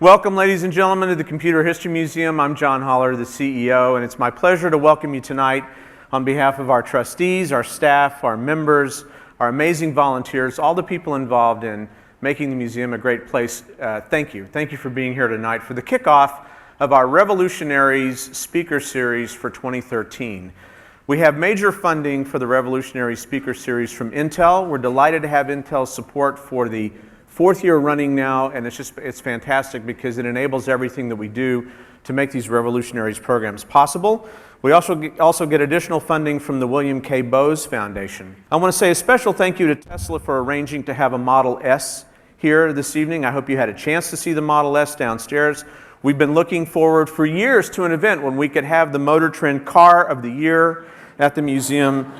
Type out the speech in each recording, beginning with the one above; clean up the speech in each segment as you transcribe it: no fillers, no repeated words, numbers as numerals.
Welcome, ladies and gentlemen, to the Computer History Museum. I'm John Holler, the CEO, and it's my pleasure to welcome you tonight on behalf of our trustees, our staff, our members, our amazing volunteers, all the people involved in making the museum a great place. Thank you. Thank you for being here tonight for the kickoff of our Revolutionaries Speaker Series for 2013. We have major funding for the Revolutionary Speaker Series from Intel. We're delighted to have Intel's support for the fourth year running now, and it's fantastic because it enables everything that we do to make these Revolutionaries programs possible. We also get additional funding from the William K. Bowes Foundation. I want to say a special thank you to Tesla for arranging to have a Model S here this evening. I hope you had a chance to see the Model S downstairs. We've been looking forward for years to an event when we could have the Motor Trend Car of the Year at the museum.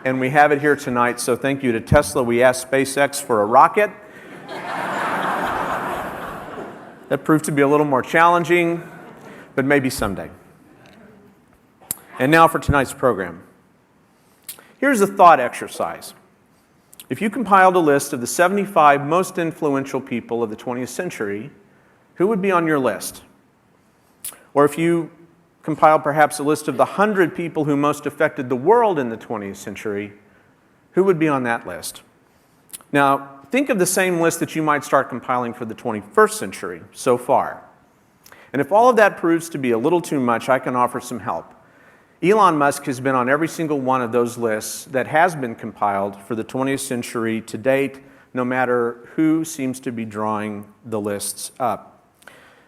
And we have it here tonight, so thank you to Tesla. We asked SpaceX for a rocket. That proved to be a little more challenging, but maybe someday. And now for tonight's program. Here's a thought exercise. If you compiled a list of the 75 most influential people of the 20th century, who would be on your list? Or if you compile perhaps a list of the 100 people who most affected the world in the 20th century, who would be on that list? Now, think of the same list that you might start compiling for the 21st century so far. And if all of that proves to be a little too much, I can offer some help. Elon Musk has been on every single one of those lists that has been compiled for the 20th century to date, no matter who seems to be drawing the lists up.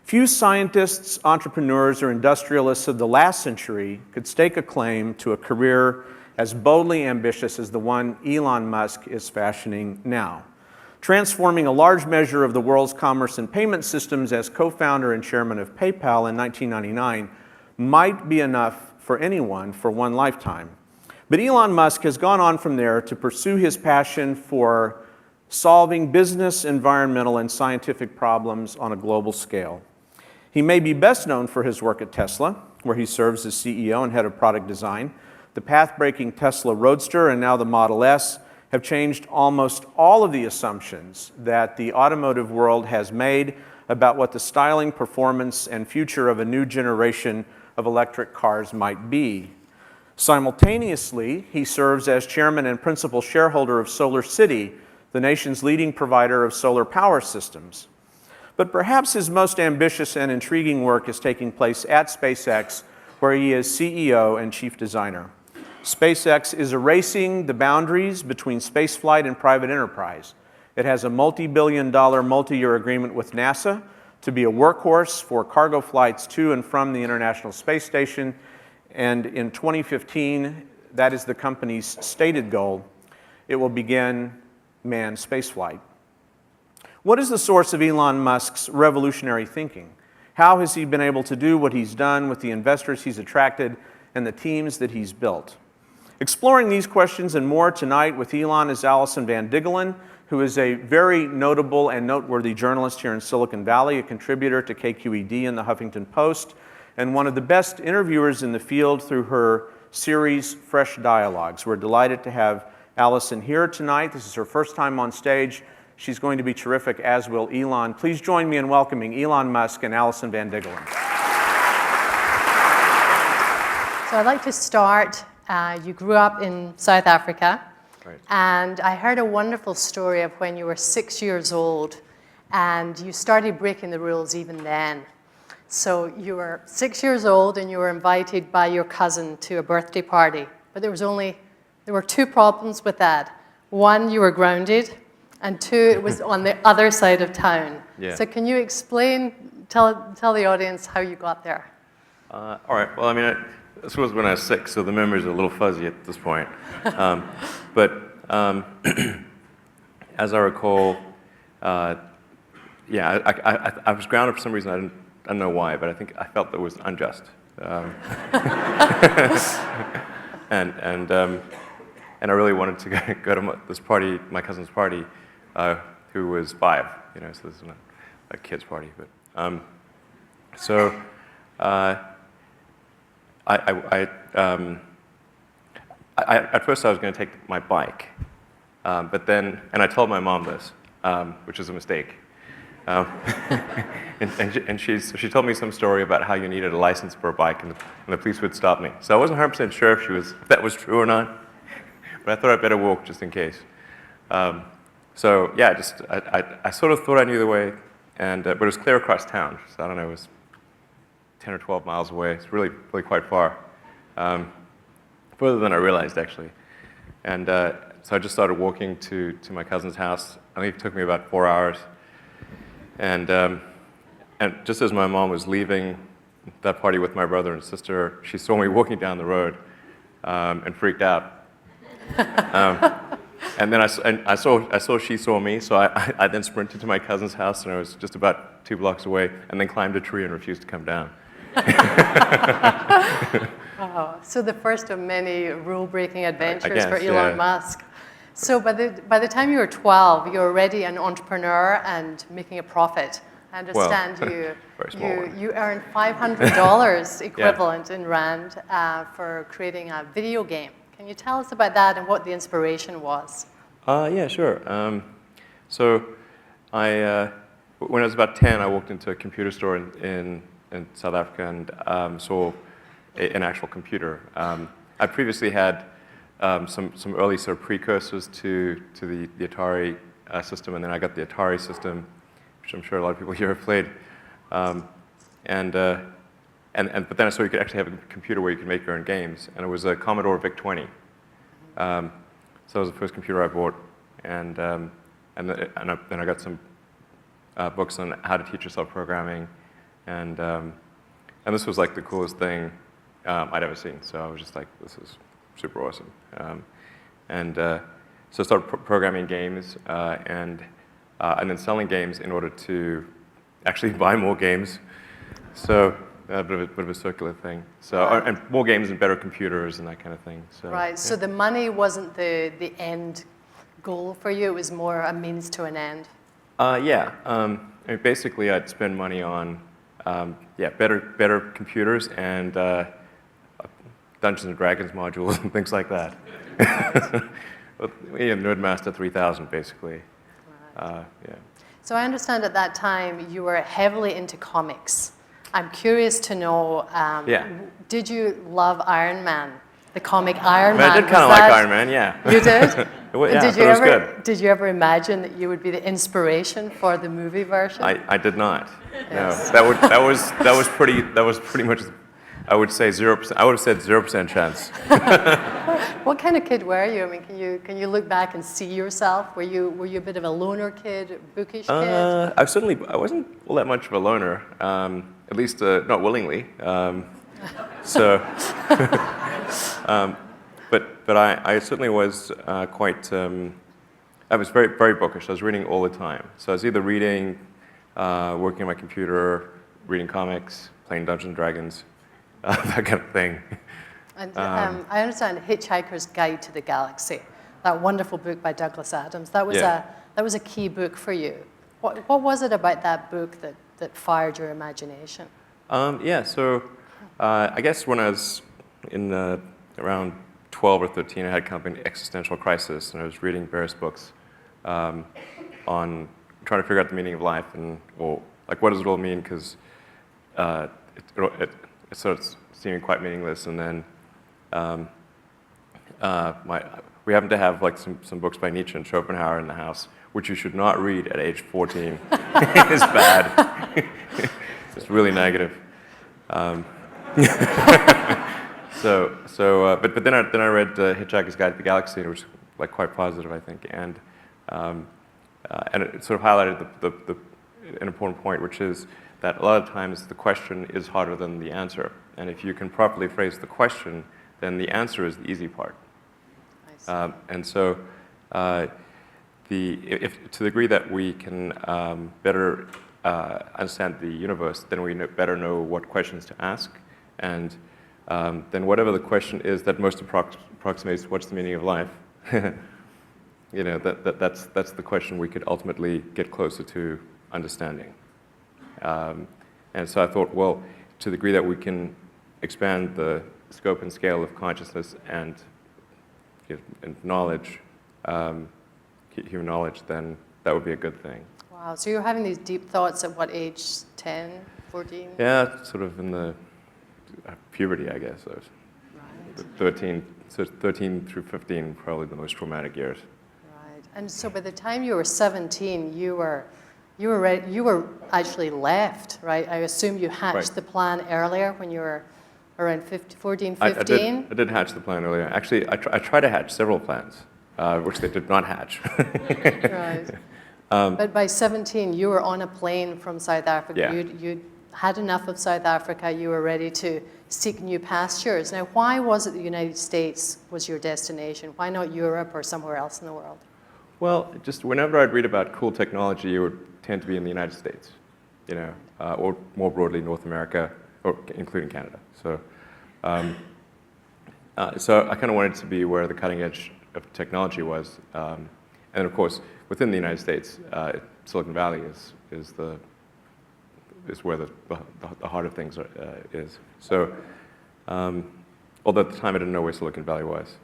Few scientists, entrepreneurs, or industrialists of the last century could stake a claim to a career as boldly ambitious as the one Elon Musk is fashioning now. Transforming a large measure of the world's commerce and payment systems as co-founder and chairman of PayPal in 1999 might be enough for anyone for one lifetime. But Elon Musk has gone on from there to pursue his passion for solving business, environmental, and scientific problems on a global scale. He may be best known for his work at Tesla, where he serves as CEO and head of product design. The path-breaking Tesla Roadster and now the Model S have changed almost all of the assumptions that the automotive world has made about what the styling, performance, and future of a new generation of electric cars might be. Simultaneously, he serves as chairman and principal shareholder of SolarCity, the nation's leading provider of solar power systems. But perhaps his most ambitious and intriguing work is taking place at SpaceX, where he is CEO and chief designer. SpaceX is erasing the boundaries between spaceflight and private enterprise. It has a multi-billion-dollar, multi-year agreement with NASA to be a workhorse for cargo flights to and from the International Space Station. And in 2015, that is the company's stated goal, it will begin manned spaceflight. What is the source of Elon Musk's revolutionary thinking? How has he been able to do what he's done with the investors he's attracted and the teams that he's built? Exploring these questions and more tonight with Elon is Allison Van Diggelen, who is a very notable and noteworthy journalist here in Silicon Valley, a contributor to KQED and the Huffington Post, and one of the best interviewers in the field through her series, Fresh Dialogues. We're delighted to have Allison here tonight. This is her first time on stage. She's going to be terrific, as will Elon. Please join me in welcoming Elon Musk and Allison Van Diggelen. So I'd like to start. You grew up in South Africa, right. And I heard a wonderful story of when you were 6 years old, and you started breaking the rules even then. So you were 6 years old, and you were invited by your cousin to a birthday party. But there were two problems with that. One, you were grounded. And two, it was on the other side of town. Yeah. So can you explain, tell the audience how you got there? All right. Well, I mean, this was when I was 6, so the memories are a little fuzzy at this point. As I recall, I was grounded for some reason. I don't know why, but I felt that it was unjust. And I really wanted to go to this party, my cousin's party, who was 5, so this is not a kid's party. But at first I was going to take my bike, but then, and I told my mom this, which is a mistake. Um, and she told me some story about how you needed a license for a bike, and the police would stop me. So I wasn't 100% sure if that was true or not, but I thought I'd better walk just in case. So yeah, I sort of thought I knew the way, but it was clear across town. So I don't know, it was 10 or 12 miles away. It's really quite far, further than I realized actually. And so I just started walking to my cousin's house. I think it took me about 4 hours. And just as my mom was leaving that party with my brother and sister, she saw me walking down the road and freaked out. And then I saw she saw me, so I then sprinted to my cousin's house, and I was just about 2 blocks away, and then climbed a tree and refused to come down. Oh, so the first of many rule-breaking adventures guess, for Elon yeah. Musk. So by the time you were 12, you were already an entrepreneur and making a profit. I understand very small one. you earned $500 equivalent in Rand for creating a video game. Can you tell us about that and what the inspiration was? Yeah, sure. So when I was about 10, I walked into a computer store in South Africa and saw an actual computer. I previously had some early sort of precursors to the Atari system, and then I got the Atari system, which I'm sure a lot of people here have played. But then I saw you could actually have a computer where you could make your own games, and it was a Commodore VIC-20. So that was the first computer I bought, and then I got some books on how to teach yourself programming, and this was like the coolest thing I'd ever seen. So I was just like, this is super awesome. So I started programming games and then selling games in order to actually buy more games. So a bit of a circular thing. So and more games and better computers and that kind of thing. So, Right. yeah. So the money wasn't the end goal for you. It was more a means to an end. Yeah. I mean, basically, I'd spend money on better computers and Dungeons and Dragons modules and things like that. Nerdmaster 3000, basically. Right. Yeah. So I understand at that time you were heavily into comics. I'm curious to know, did you love Iron Man, the comic Iron Man? I did kind of like Iron Man, yeah. You did? Yeah, did you ever imagine that you would be the inspiration for the movie version? I did not. Yes. No, that was pretty much. I would say 0%. I would have said 0% chance. What kind of kid were you? I mean, can you look back and see yourself? Were you a bit of a loner kid, a bookish kid? I wasn't all that much of a loner. At least not willingly. But I certainly was quite. I was very very bookish. I was reading all the time. So I was either reading, working on my computer, reading comics, playing Dungeons and Dragons. That kind of thing. And I understand Hitchhiker's Guide to the Galaxy, that wonderful book by Douglas Adams. That was a key book for you. What was it about that book that fired your imagination? So I guess when I was in around 12 or 13, I had kind of an existential crisis, and I was reading various books on trying to figure out the meaning of life and, well, like, what does it all mean? Because it starts seeming quite meaningless, and then we happen to have like some books by Nietzsche and Schopenhauer in the house, which you should not read at age 14. It's bad. It's really negative. But then I read Hitchhiker's Guide to the Galaxy, which was like quite positive, I think, and it sort of highlighted an important point, which is that a lot of times the question is harder than the answer. And if you can properly phrase the question, then the answer is the easy part. And so if to the degree that we can better understand the universe, then we better know what questions to ask. And then whatever the question is that most approximates what's the meaning of life, that's the question we could ultimately get closer to understanding. And so I thought, well, to the degree that we can expand the scope and scale of consciousness and knowledge, human knowledge, then that would be a good thing. Wow. Wow, so you were having these deep thoughts at what age, 10, 14? Yeah, sort of in the puberty, I guess. I was Right. 13, so 13 through 15, probably the most traumatic years. Right. And so by the time you were 17, you were actually left, right? I assume you hatched Right. the plan earlier when you were around 14, 15? I did hatch the plan earlier. Actually, I tried to hatch several plans, which they did not hatch. Right. But by 17, you were on a plane from South Africa. Yeah. You'd had enough of South Africa. You were ready to seek new pastures. Now, why was it the United States was your destination? Why not Europe or somewhere else in the world? Well, just whenever I'd read about cool technology, it would tend to be in the United States, you know, or more broadly North America, or including Canada. So, so I kind of wanted to be where the cutting edge of technology was, and of course, within the United States, Silicon Valley is where the heart of things is. So, although at the time I didn't know where Silicon Valley was,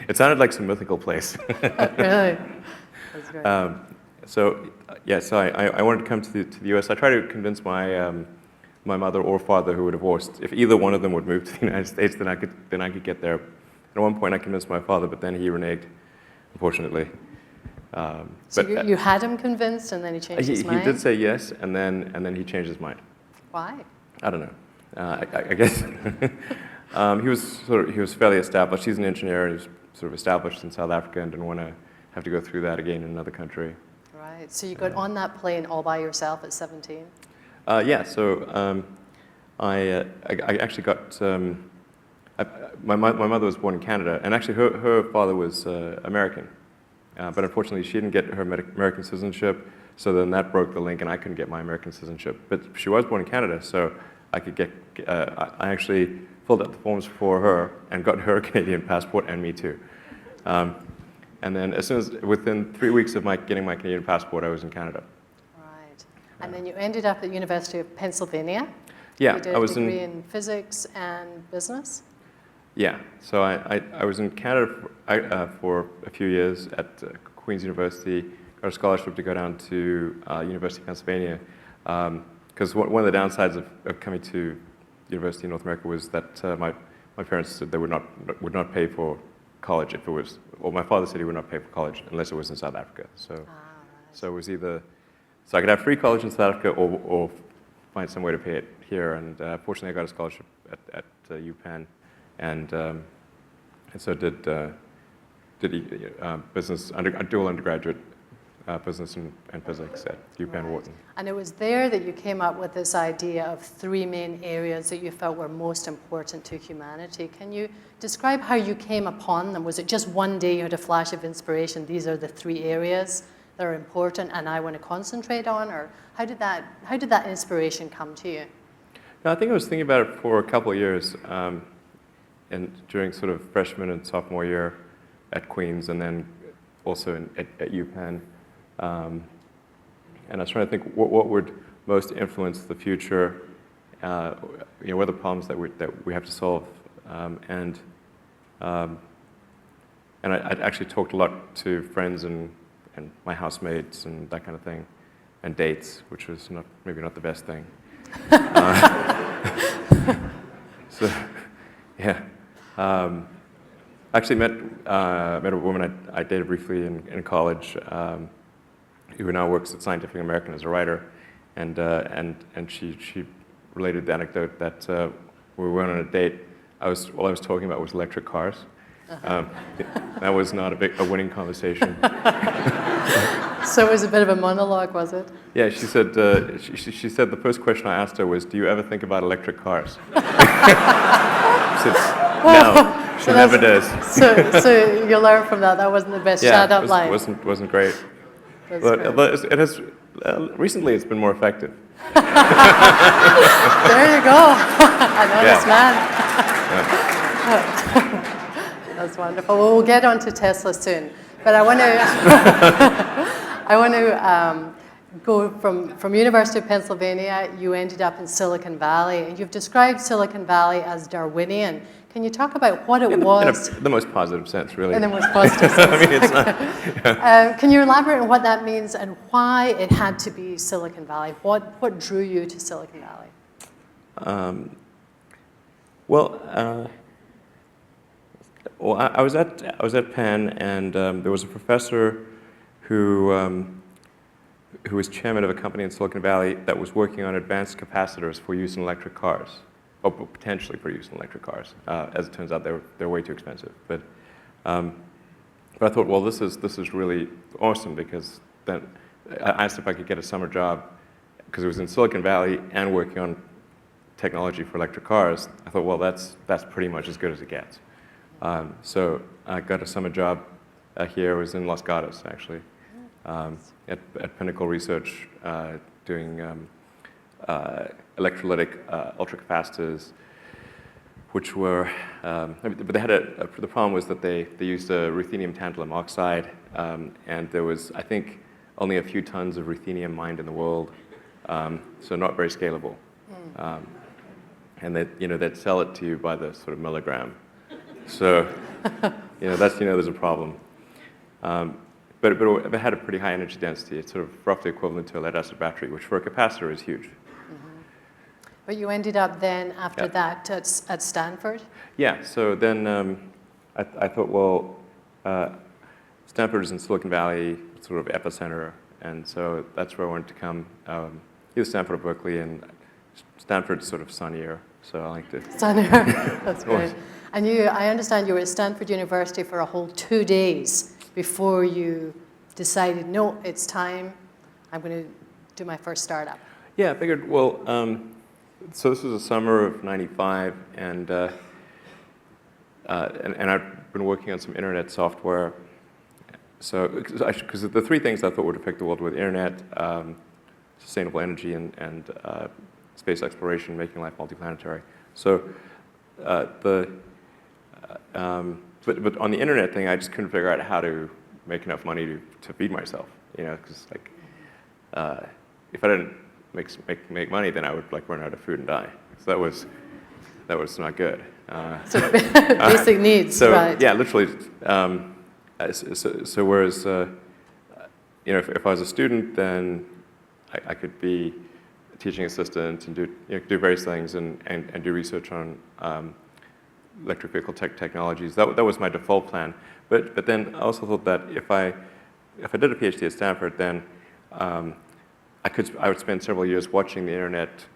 it sounded like some mythical place. Really? That's great. So I wanted to come to the U.S. I tried to convince my mother or father, who were divorced, if either one of them would move to the United States, then I could get there. At one point, I convinced my father, but then he reneged, unfortunately. So you had him convinced, and then he changed his mind? He did say yes, and then he changed his mind. Why? I don't know. I guess he was fairly established. He's an engineer. He was sort of established in South Africa and didn't want to have to go through that again in another country. Right. So you got on that plane all by yourself at 17? Yeah. So I actually got. My mother was born in Canada, and actually her father was American. But unfortunately, she didn't get her American citizenship, so then that broke the link, and I couldn't get my American citizenship. But she was born in Canada, so I could get. I actually filled out the forms for her and got her a Canadian passport, and me too. And then, within 3 weeks of getting my Canadian passport, I was in Canada. Right. And then you ended up at the University of Pennsylvania. Yeah, you did I was a degree in physics and business. Yeah, so I was in Canada for a few years at Queen's University, got a scholarship to go down to University of Pennsylvania, because one of the downsides of coming to University in North America was that my parents said they would not pay for college if it was, well, my father said he would not pay for college unless it was in South Africa. So, right. so it was either, so I could have free college in South Africa or find some way to pay it here, and fortunately I got a scholarship at UPenn. And so did business, dual undergraduate business and physics at UPenn Right. Wharton. And it was there that you came up with this idea of 3 main areas that you felt were most important to humanity. Can you describe how you came upon them? Was it just one day you had a flash of inspiration, these are the 3 areas that are important and I want to concentrate on? Or how did that inspiration come to you? No, I think I was thinking about it for a couple of years. And during sort of freshman and sophomore year at Queen's, and then also at UPenn. And I was trying to think what would most influence the future, what are the problems that we have to solve. And I actually talked a lot to friends and my housemates and that kind of thing, and dates, which was maybe not the best thing. So, yeah. I actually met a woman I dated briefly in college, who now works at Scientific American as a writer, and she related the anecdote that when we went on a date, all I was talking about was electric cars. That was not a winning conversation. So it was a bit of a monologue, was it? Yeah, she said she said the first question I asked her was, "Do you ever think about electric cars?" She said, no, she never does. So you learned from that. That wasn't the best shut-up line. Wasn't great. That's But great. it has recently it's been more effective. There you go. I know this man. That's wonderful. Well, we'll get on to Tesla soon. But I want to go from University of Pennsylvania, you ended up in Silicon Valley, and you've described Silicon Valley as Darwinian. Can you talk about what it was? In the most positive sense, really. In the most positive sense. I mean, it's not. Can you elaborate on what that means and why it had to be Silicon Valley? What drew you to Silicon Valley? Well, I was at Penn, and there was a professor who was chairman of a company in Silicon Valley that was working on advanced capacitors for use in electric cars, or potentially for use in electric cars. As it turns out, they're way too expensive. But I thought, well, this is really awesome, because then I asked if I could get a summer job, because it was in Silicon Valley and working on technology for electric cars. I thought, well, that's pretty much as good as it gets. So I got a summer job here. It was in Los Gatos, actually, at Pinnacle Research, doing electrolytic ultracapacitors, which were, but they had the problem was that they used a ruthenium tantalum oxide, and there was, I think, only a few tons of ruthenium mined in the world, so not very scalable. And they'd sell it to you by the sort of milligram. So, there's a problem. But it had a pretty high energy density. It's sort of roughly equivalent to a lead-acid battery, which for a capacitor is huge. But you ended up then, after that, at Stanford? Yeah, so then I thought, well, Stanford is in Silicon Valley, sort of epicenter, and so that's where I wanted to come. Either Stanford or Berkeley, and Stanford's sort of sunnier, so I like to... Sunnier, that's great. And I understand you were at Stanford University for a whole 2 days before you decided, no, it's time, I'm going to do my first startup. Yeah, I figured, well, so this was the summer of '95, and I've been working on some internet software. So, because the three things I thought would affect the world were the internet, sustainable energy, and space exploration, making life multiplanetary. So, but on the internet thing, I just couldn't figure out how to make enough money to feed myself. Because if I didn't make money, then I would run out of food and die. So that was not good. So basic needs, so, right? Yeah, literally. So whereas if I was a student, then I could be a teaching assistant and do various things and do research on electric vehicle technologies. That was my default plan. But then I also thought that if I did a PhD at Stanford, then I would spend several years watching the internet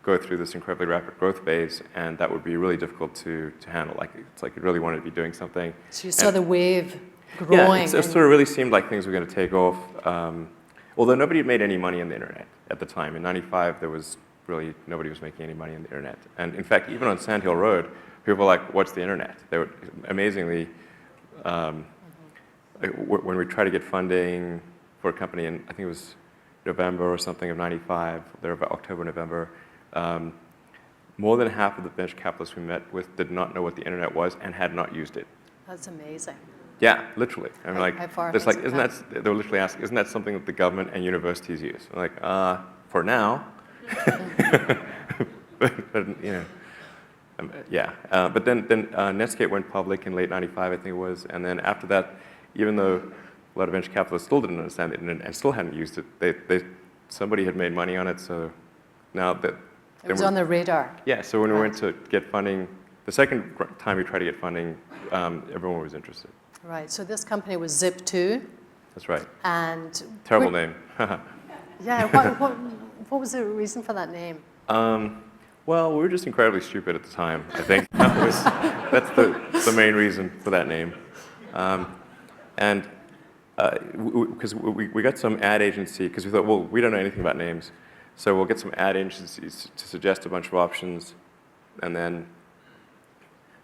go through this incredibly rapid growth phase, and that would be really difficult to handle. It's like you really wanted to be doing something. So you saw the wave growing. Yeah, it sort of really seemed like things were going to take off. Although nobody had made any money on the internet at the time. In '95, there was really nobody was making any money on the internet. And in fact, even on Sand Hill Road, people were like, "What's the internet?" They were amazingly. When we tried to get funding for a company, and I think it was November or something of '95, there about October, November, more than half of the venture capitalists we met with did not know what the internet was and had not used it. That's amazing. Yeah, literally. I mean, how far it's has like, it they were literally asking, isn't that something that the government and universities use? I'm like, for now. but yeah. But then Netscape went public in late '95, I think it was, and then after that, even though a lot of venture capitalists still didn't understand the internet and still hadn't used it, somebody had made money on it, so now that... It was on the radar. Yeah, so when we went to get funding, the second time we tried to get funding, everyone was interested. Right, so this company was Zip2. That's right. And terrible name. Yeah, what was the reason for that name? Well, we were just incredibly stupid at the time, I think. That's the main reason for that name. And because we got some ad agency, because we thought, well, we don't know anything about names, so we'll get some ad agencies to suggest a bunch of options, and then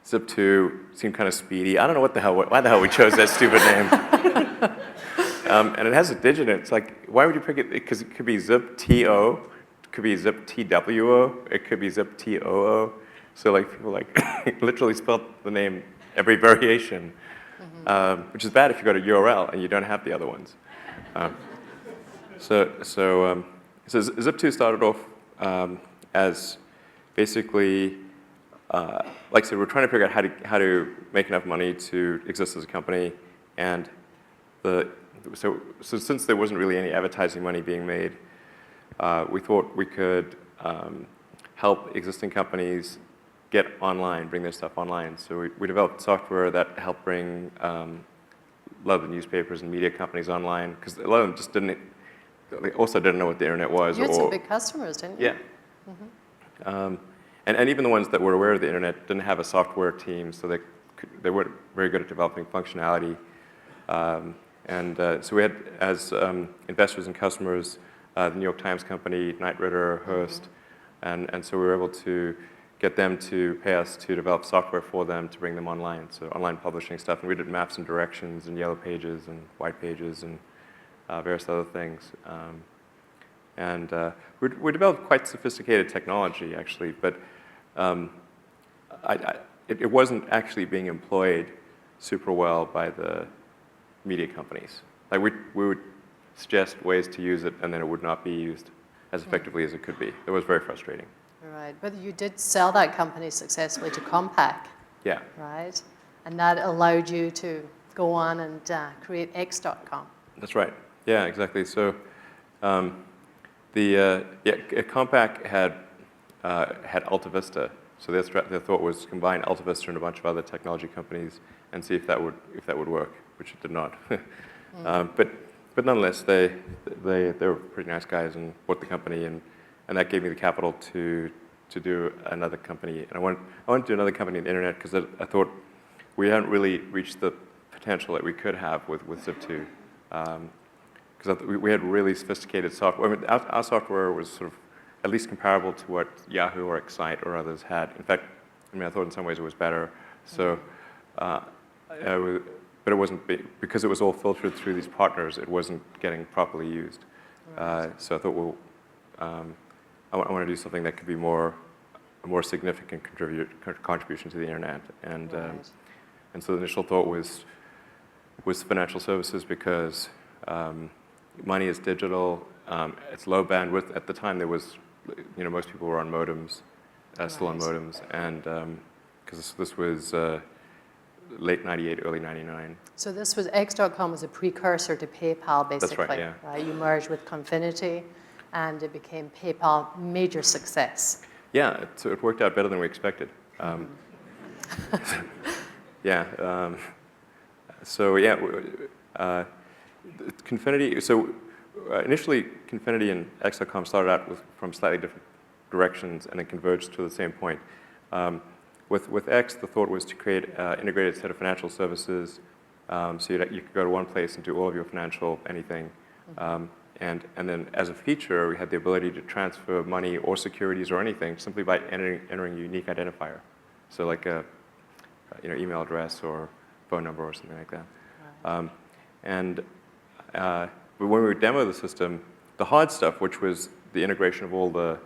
Zip2 seemed kind of speedy. I don't know why the hell we chose that stupid name. And it has a digit in it. It's like, why would you pick it? Because it could be Zip-T-O, it could be Zip-T-W-O, it could be Zip-T-O-O. So people literally spelled the name every variation, which is bad if you go to URL and you don't have the other ones. So Zip2 started off as basically, like I said, we're trying to figure out how to make enough money to exist as a company, and so since there wasn't really any advertising money being made, we thought we could help existing companies get online, bring their stuff online. So we developed software that helped bring a lot of the newspapers and media companies online, because a lot of them just they also didn't know what the internet was. You had some big customers, didn't you? Yeah. And even the ones that were aware of the internet didn't have a software team, so they weren't very good at developing functionality. So we had, as investors and customers, the New York Times Company, Knight Ridder, Hearst, and so we were able to get them to pay us to develop software for them to bring them online, so online publishing stuff. And we did maps and directions and yellow pages and white pages and various other things. We developed quite sophisticated technology, actually, but it wasn't actually being employed super well by the media companies. Like we would suggest ways to use it, and then it would not be used as effectively as it could be. It was very frustrating. Right, but you did sell that company successfully to Compaq. Yeah. Right, and that allowed you to go on and create X.com. That's right. Yeah, exactly. So Compaq had AltaVista. So their thought was to combine AltaVista and a bunch of other technology companies and see if that would work, which it did not. But nonetheless, they were pretty nice guys and bought the company, and that gave me the capital to do another company. And I wanted to do another company in the internet because I thought we hadn't really reached the potential that we could have with Zip2. Because we had really sophisticated software. I mean, our software was sort of at least comparable to what Yahoo or Excite or others had. In fact, I thought in some ways it was better. So, but it wasn't, because it was all filtered through these partners, it wasn't getting properly used. Right. So I thought, well, I want to do something that could be a more significant contribution to the internet. And so the initial thought was financial services, because money is digital, it's low bandwidth. At the time, there was, most people were on modems, still on modems, and because this was late '98, early '99. So this was X.com was a precursor to PayPal, basically. That's right, yeah. Right? You merged with Confinity, and it became PayPal, major success. Yeah, so it worked out better than we expected. Confinity. So initially, Confinity and X.com started out from slightly different directions, and then converged to the same point. With X, the thought was to create an integrated set of financial services, so you could go to one place and do all of your financial anything. And then as a feature, we had the ability to transfer money or securities or anything simply by entering a unique identifier. So like a email address or phone number or something like that. Right. But when we would demo the system, the hard stuff, which was the integration of all the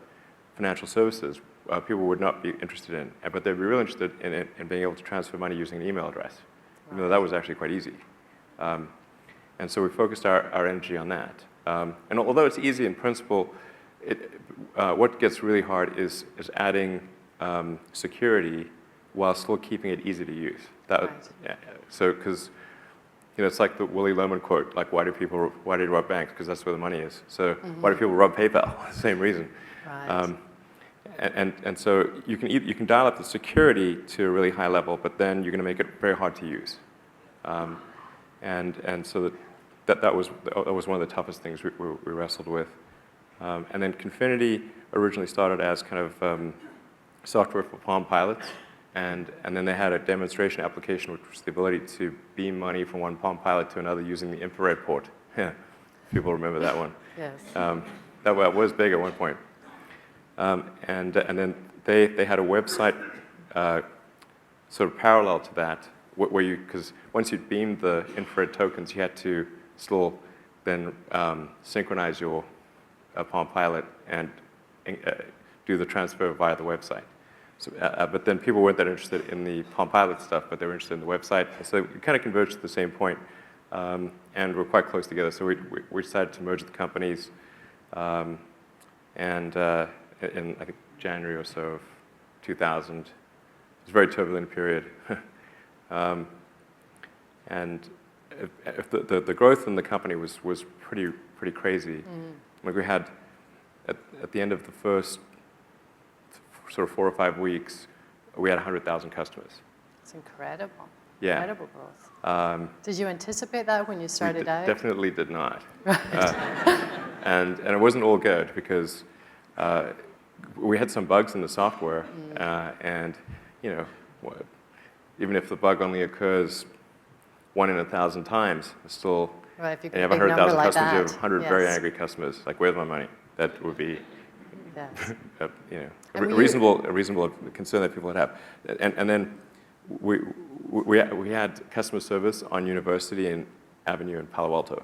financial services, people would not be interested in. But they'd be real interested in being able to transfer money using an email address, even though that was actually quite easy. And so we focused our energy on that. And although it's easy in principle, what gets really hard is adding security while still keeping it easy to use. So, because it's like the Willy Loman quote, like, why do you rob banks? Because that's where the money is. So why do people rob PayPal? Same reason. Right. And so you can dial up the security to a really high level, but then you're going to make it very hard to use. And so that was one of the toughest things we wrestled with. And then Confinity originally started as kind of software for Palm Pilots, and then they had a demonstration application, which was the ability to beam money from one Palm Pilot to another using the infrared port. People remember that one. Yes. That was big at one point. And then they had a website sort of parallel to that, where because once you'd beamed the infrared tokens, you had to still then synchronize your Palm Pilot and do the transfer via the website. So, but then people weren't that interested in the Palm Pilot stuff, but they were interested in the website. So it kind of converged to the same point. and we're quite close together. So we decided to merge the companies, and in I think January or so of 2000. It was a very turbulent period, and if the growth in the company was pretty crazy. Like we had at the end of the first sort of 4 or 5 weeks, we had 100,000 customers. It's incredible. Yeah. Incredible growth. Did you anticipate that when you started out? Definitely did not. And it wasn't all good because we had some bugs in the software, and you know, even if the bug only occurs 1 in 1,000 times, it's still. Right, if you and you have get a big 100,000 number like customers, you have that. 100 very angry customers. Like, where's my money? That would be, Yes. a reasonable concern that people would have. And then we had customer service on University Avenue in Palo Alto.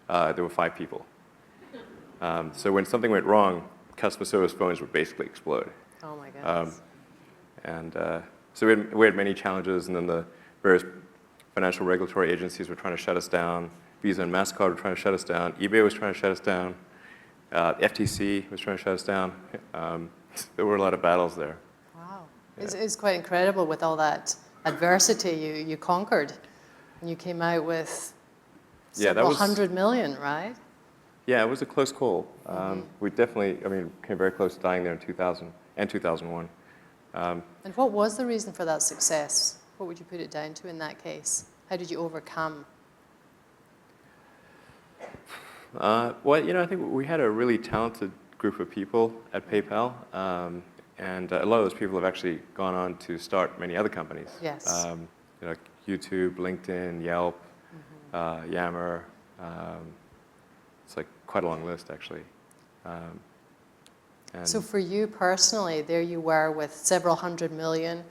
There were 5 people. So when something went wrong, customer service phones would basically explode. Oh my goodness. So we had many challenges, and then the various financial regulatory agencies were trying to shut us down. Visa and MasterCard were trying to shut us down. eBay was trying to shut us down. FTC was trying to shut us down. There were a lot of battles there. Wow. It's quite incredible with all that adversity you conquered. And you came out with several hundred million, right? Yeah, it was a close call. We definitely, came very close to dying there in 2000 and 2001. And what was the reason for that success? What would you put it down to in that case? How did you overcome? Well, I think we had a really talented group of people at PayPal, and a lot of those people have actually gone on to start many other companies. Yes. YouTube, LinkedIn, Yelp, Yammer. It's like quite a long list, actually. So for you personally, there you were with several hundred million.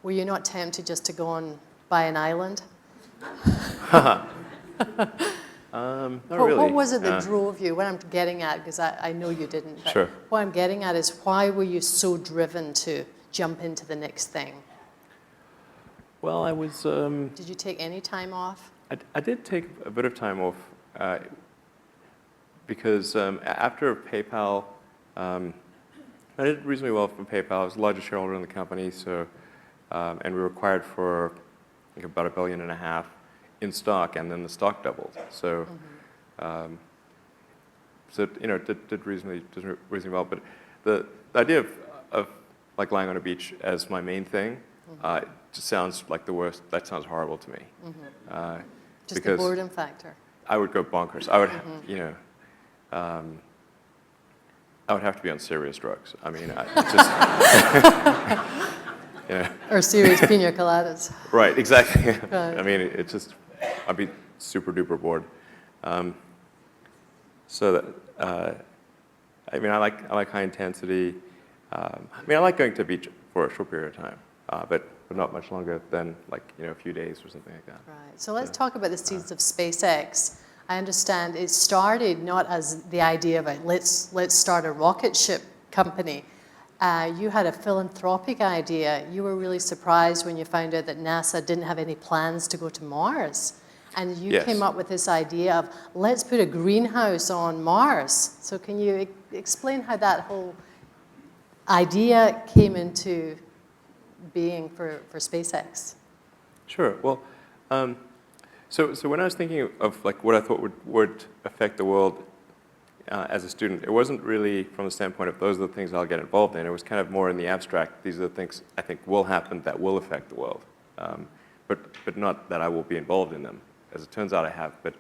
Were you not tempted just to go and buy an island? Not really. What was it that drove you? What I'm getting at, because I know you didn't, but Sure. What I'm getting at is why were you so driven to jump into the next thing? Well, I was. Did you take any time off? I did take a bit of time off because after PayPal, I did reasonably well from PayPal. I was the largest shareholder in the company, so and we were acquired for I think about $1.5 billion in stock, and then the stock doubled. So, did reasonably well. But the idea of like lying on a beach as my main thing just sounds like the worst. That sounds horrible to me. Just the boredom factor. I would go bonkers. I would, I would have to be on serious drugs. I mean, Or serious pina coladas. Right, exactly. Right. I mean, it's just, I'd be super duper bored. I like high intensity. I like going to the beach for a short period of time, but not much longer than a few days or something like that. Right. So let's talk about the seeds of SpaceX. I understand it started not as the idea of let's start a rocket ship company. You had a philanthropic idea. You were really surprised when you found out that NASA didn't have any plans to go to Mars. And you came up with this idea of let's put a greenhouse on Mars. So can you explain how that whole idea came into being for SpaceX? Sure. Well, so when I was thinking of what I thought would affect the world as a student, it wasn't really from the standpoint of those are the things I'll get involved in. It was kind of more in the abstract. These are the things I think will happen that will affect the world, but not that I will be involved in them. As it turns out, I have. But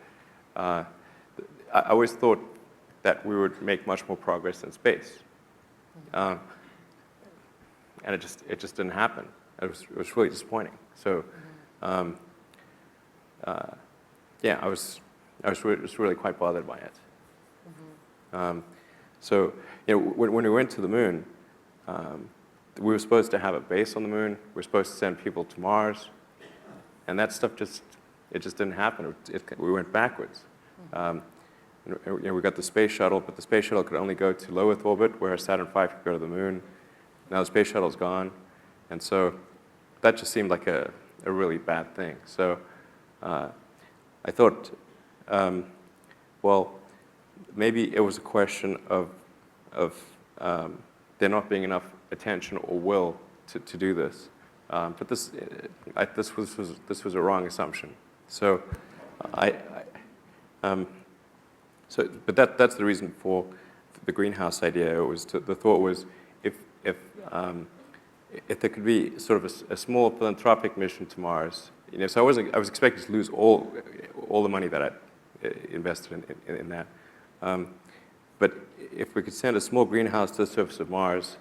I always thought that we would make much more progress in space, and it just didn't happen. It was really disappointing. So. I was really quite bothered by it. So, when we went to the moon, we were supposed to have a base on the moon. We were supposed to send people to Mars, and that stuff just didn't happen. We went backwards. We got the space shuttle, but the space shuttle could only go to low Earth orbit, whereas Saturn V could go to the moon. Now the space shuttle's gone, and so that just seemed like a really bad thing. So I thought, well, maybe it was a question of there not being enough attention or will to do this. But this was a wrong assumption. So but that's the reason for the greenhouse idea. It was the thought was if there could be sort of a small philanthropic mission to Mars, so I was expecting to lose all the money that I invested in that. But if we could send a small greenhouse to the surface of Mars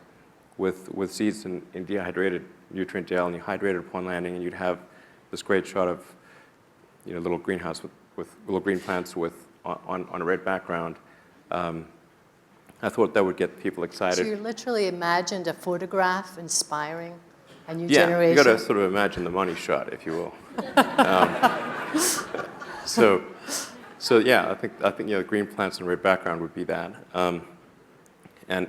with seeds in dehydrated nutrient gel, and you hydrate it upon landing, and you'd have this great shot of little greenhouse with little green plants on a red background. I thought that would get people excited. So you literally imagined a photograph inspiring a new Yeah, generation? you got to sort of imagine the money shot, if you will. So yeah, I think green plants on red background would be that. And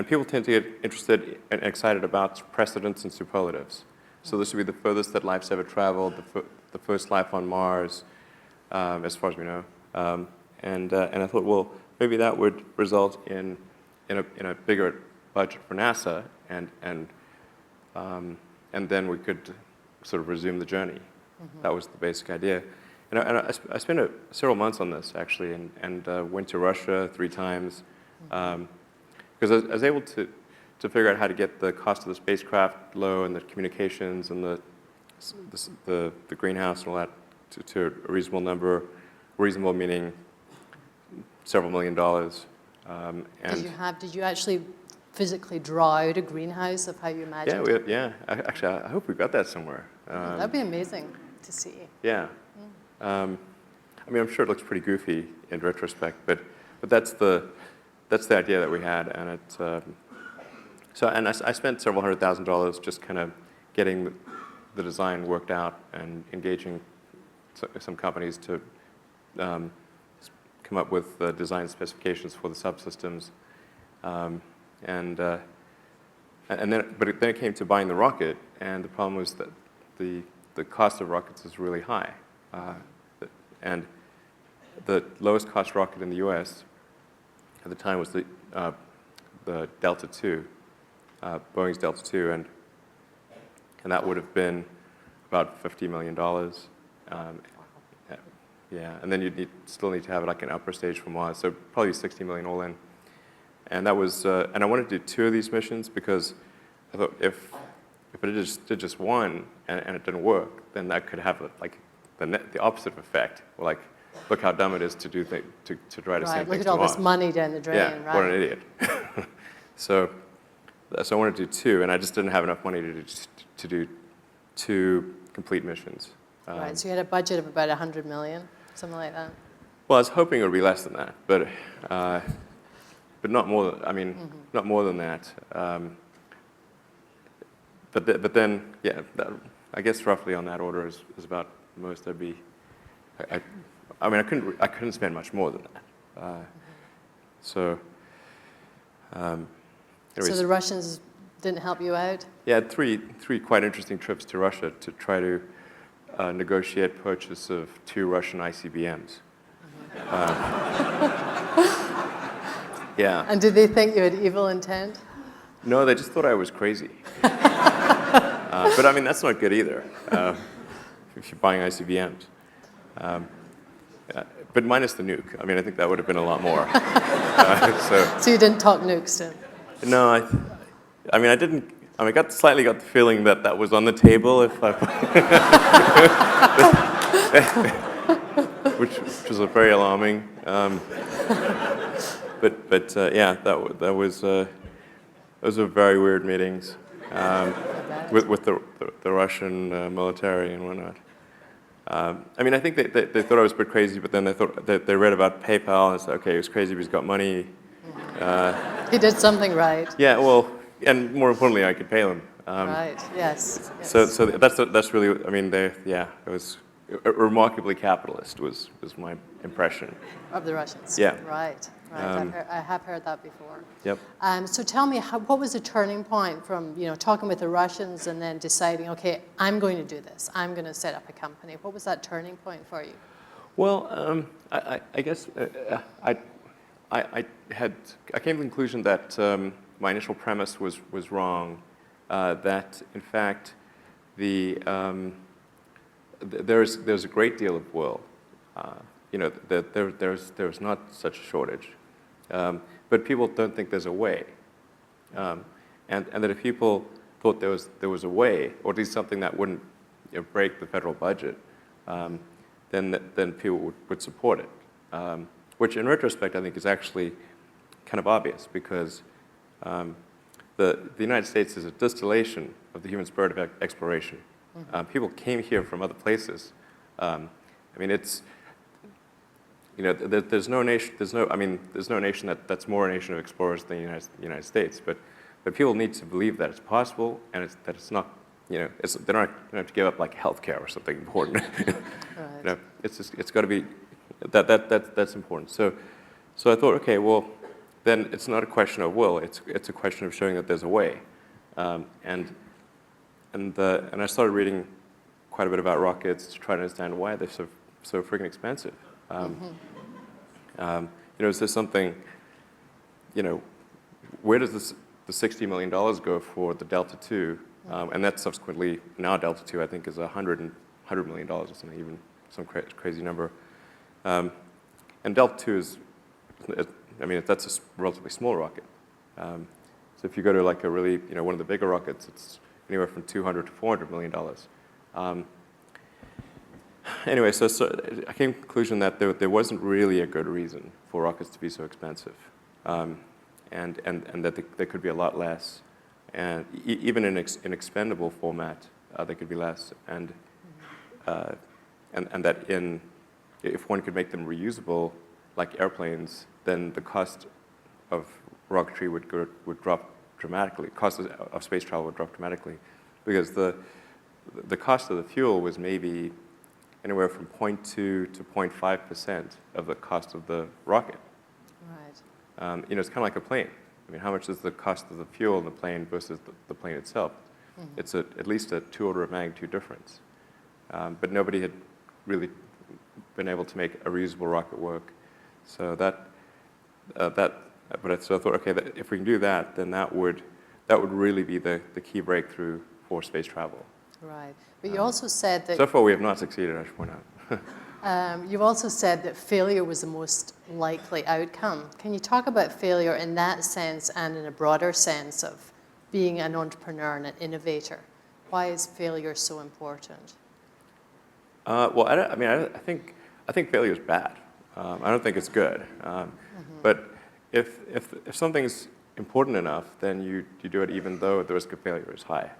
people tend to get interested and excited about precedents and superlatives. So this would be the furthest that life's ever traveled, the first life on Mars, as far as we know. And I thought, well, maybe that would result in a bigger budget for NASA, and then we could sort of resume the journey. Mm-hmm. That was the basic idea. And I spent several months on this, actually, and went to Russia 3 times, because I was able to figure out how to get the cost of the spacecraft low, and the communications, and the greenhouse and all that to a reasonable number. Reasonable meaning several $1 million. And did you actually physically draw out a greenhouse of how you imagined it? Actually, I hope we've got that somewhere. That'd be amazing to see. Yeah. I mean, I'm sure it looks pretty goofy in retrospect, but that's the idea that we had, and it's and I spent several $100,000 just kind of getting the design worked out and engaging some companies to come up with design specifications for the subsystems, but then it came to buying the rocket, and the problem was that the cost of rockets is really high, and the lowest cost rocket in the U.S. at the time was the Delta II, Boeing's Delta II, and that would have been about $50 million. Yeah, and then you'd still need to have like an upper stage for Mars, so probably $60 million all in. And that was, and I wanted to do 2 of these missions because I thought if it did just one and it didn't work, then that could have like the opposite effect. Well, like, look how dumb it is to do to try to send things to Mars. Look at all this money down the drain, yeah, right? What an idiot. So I wanted to do 2, and I just didn't have enough money to do 2 complete missions. Right, so you had a budget of about $100 million, something like that. Well, I was hoping it would be less than that, but not more. Not more than that. But then, yeah, I guess roughly on that order is about the most I'd be. I couldn't spend much more than that. So the Russians didn't help you out? Yeah, I had three quite interesting trips to Russia to try to negotiate purchase of 2 Russian ICBMs. Yeah. And did they think you had evil intent? No, they just thought I was crazy. But I mean, that's not good either, if you're buying ICBMs. But minus the nuke. I mean, I think that would have been a lot more. So you didn't talk nukes to him? No, I didn't. I slightly got the feeling that was on the table, which was very alarming. But yeah, that was those were very weird meetings with the Russian military and whatnot. I think they thought I was a bit crazy, but then they read about PayPal and said, okay, he was crazy, but he's got money. He did something right. Yeah, well, and more importantly, I could pay them. Right. Yes. So that's really. It was remarkably capitalist. Was my impression of the Russians. Yeah. Right. I have heard that before. Yep. So tell me, what was the turning point from talking with the Russians and then deciding, okay, I'm going to do this. I'm going to set up a company. What was that turning point for you? Well, I guess I came to the conclusion that my initial premise was wrong. That in fact, there's a great deal of will. That there's not such a shortage, but people don't think there's a way. And that if people thought there was a way, or at least something that wouldn't break the federal budget, then people would support it. Which in retrospect I think is actually kind of obvious, because the United States is a distillation of the human spirit of exploration. People came here from other places. I mean, it's, there's no nation that's more a nation of explorers than the United States. But people need to believe that it's possible, and that it's not, they don't have to give up like healthcare or something important. Right. It's got to be that's important. So I thought, okay, well, then it's not a question of will. It's a question of showing that there's a way. And I started reading quite a bit about rockets to try to understand why they're so freaking expensive. Is there something, where does the $60 million go for the Delta II? And that subsequently, now Delta II, I think, is $100 million or something, even some crazy number. And Delta II is, that's a relatively small rocket. So if you go to like a really, one of the bigger rockets, it's anywhere from $200 to $400 million. Anyway, so I came to the conclusion that there wasn't really a good reason for rockets to be so expensive, and that there could be a lot less, and even in expendable format, there could be less, and that if one could make them reusable, like airplanes, then the cost of rocketry would drop dramatically. Cost of space travel would drop dramatically, because the cost of the fuel was maybe anywhere from 0.2 to 0.5% of the cost of the rocket. Right. It's kind of like a plane. I mean, how much is the cost of the fuel in the plane versus the plane itself? It's at least a 2 order of magnitude difference. But nobody had really been able to make a reusable rocket work. So so I thought, okay, that if we can do that, then that would really be the key breakthrough for space travel. Right. But you also said that... So far, we have not succeeded, I should point out. You've also said that failure was the most likely outcome. Can you talk about failure in that sense and in a broader sense of being an entrepreneur and an innovator? Why is failure so important? Well, I think failure is bad. I don't think it's good. But if something's important enough, then you do it even though the risk of failure is high.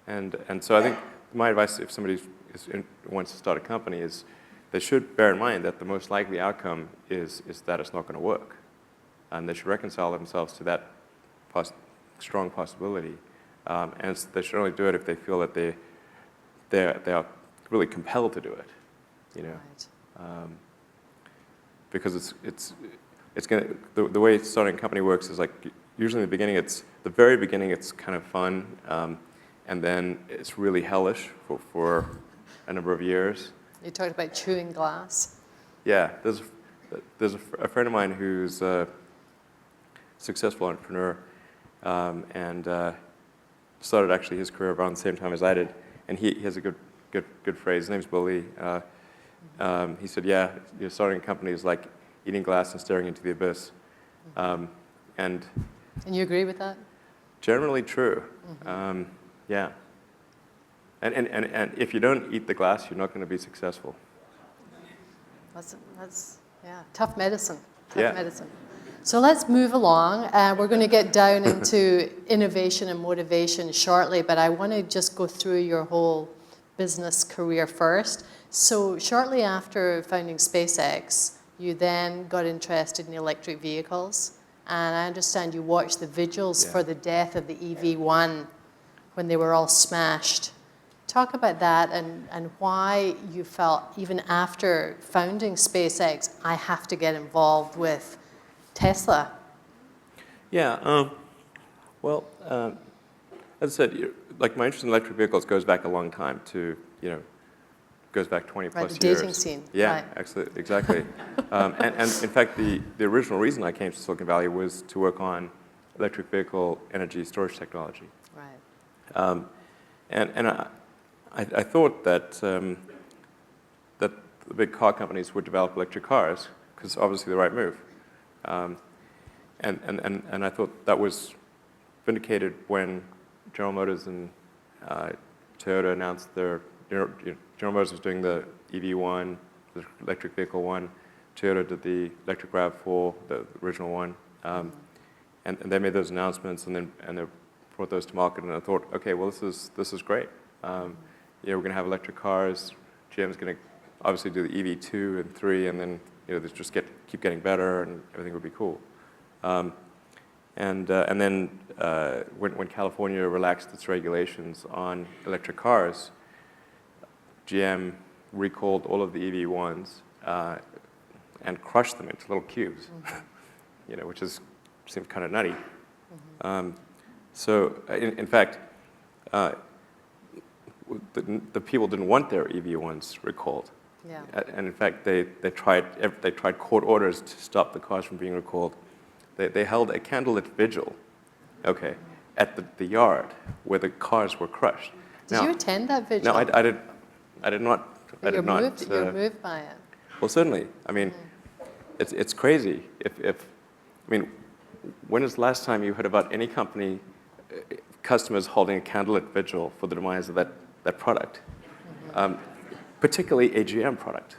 And so I think my advice, if somebody wants to start a company, is they should bear in mind that the most likely outcome is that it's not going to work. And they should reconcile themselves to that strong possibility. And they should only do it if they feel that they are really compelled to do it. Right. Because it's going to, the way starting a company works is like, usually in the very beginning it's kind of fun, and then it's really hellish for a number of years. You talked about chewing glass. Yeah, there's a friend of mine who's a successful entrepreneur, and started actually his career around the same time as I did, and he has a good phrase. His name's Bill Lee. He said, "Yeah, starting a company is like eating glass and staring into the abyss," and you agree with that? Generally true. Yeah. And if you don't eat the glass, you're not going to be successful. That's tough medicine. Yeah. Medicine. So let's move along. We're going to get down into innovation and motivation shortly, but I want to just go through your whole business career first. So shortly after founding SpaceX, you then got interested in electric vehicles, and I understand you watched the vigils for the death of the EV1 when they were all smashed. Talk about that and why you felt, even after founding SpaceX, I have to get involved with Tesla. Yeah, well, as I said, like my interest in electric vehicles goes back a long time to, goes back 20 plus Right, the years. dating scene. Yeah, Right. exactly. And in fact, the original reason I came to Silicon Valley was to work on electric vehicle energy storage technology. Right. And I thought that that the big car companies would develop electric cars because obviously the right move. And I thought that was vindicated when General Motors and Toyota announced their, General Motors was doing the EV1, the electric vehicle one. Toyota did the electric RAV4, the original one. And they made those announcements and they brought those to market. And I thought, okay, well, this is great. We're going to have electric cars. GM's going to obviously do the EV2 and 3, and then they just keep getting better, and everything would be cool. And then when California relaxed its regulations on electric cars, GM recalled all of the EV1s and crushed them into little cubes, which seems kind of nutty. So in fact, the people didn't want their EV1s recalled. Yeah. And in fact, they tried court orders to stop the cars from being recalled. They held a candlelit vigil, at the yard where the cars were crushed. Did you attend that vigil? No, I did not. You're moved by it. Well, certainly. I mean, it's crazy. When is the last time you heard about any company, customers holding a candlelit vigil for the demise of that product? Particularly a GM product.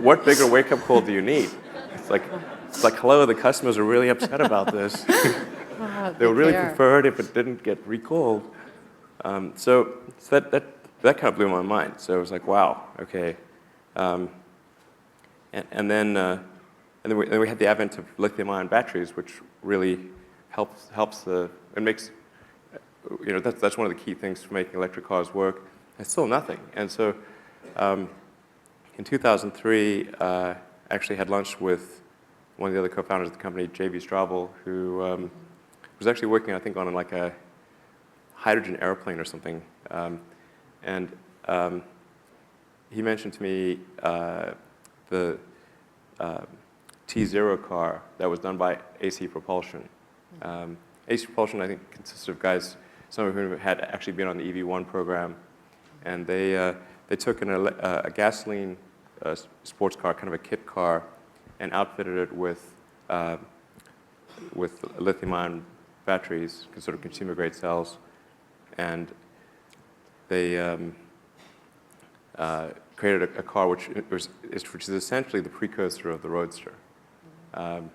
What bigger wake-up call do you need? It's like, hello, the customers are really upset about this. They would really prefer it if it didn't get recalled. So that kind of blew my mind. So it was like, wow, okay. And then we had the advent of lithium-ion batteries, which really helps it makes, that's one of the key things for making electric cars work. It's still nothing. And so in 2003, I actually had lunch with one of the other co-founders of the company, J.B. Straubel, who was actually working, I think, on like a hydrogen airplane or something. And he mentioned to me the T0 car that was done by AC Propulsion. AC Propulsion, I think, consists of guys, some of whom had actually been on the EV1 program, and they took a gasoline sports car, kind of a kit car, and outfitted it with lithium-ion batteries, sort of consumer-grade cells, and they created a car which is essentially the precursor of the Roadster, and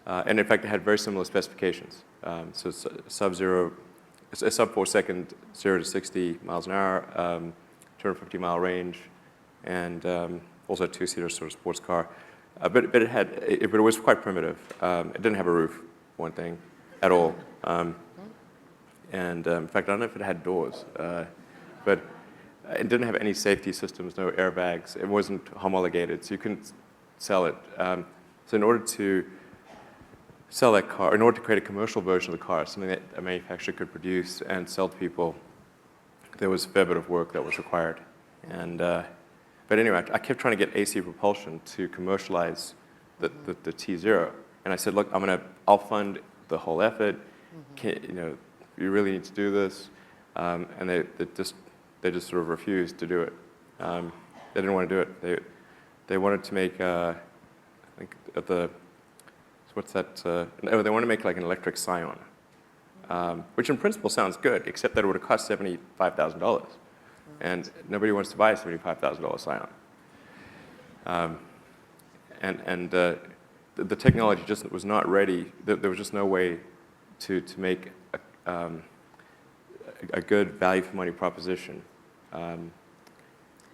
in fact, it had very similar specifications. So it's a sub-4-second 0 to 60 miles an hour, 250-mile range, and also a two-seater sort of sports car. But it was quite primitive. It didn't have a roof, one thing, at all. And in fact, I don't know if it had doors, but it didn't have any safety systems, no airbags. It wasn't homologated, so you couldn't sell it. So in order to sell that car, in order to create a commercial version of the car, something that a manufacturer could produce and sell to people, there was a fair bit of work that was required. And but anyway, I kept trying to get AC Propulsion to commercialize the T0, and I said, look, I'll fund the whole effort. You really need to do this, and they just sort of refused to do it. They didn't want to do it. They wanted to make I think what's that? They wanted to make like an electric Scion, which in principle sounds good, except that it would have cost $75,000, and nobody wants to buy a $75,000 Scion. And the technology just was not ready. There was just no way to make a good value for money proposition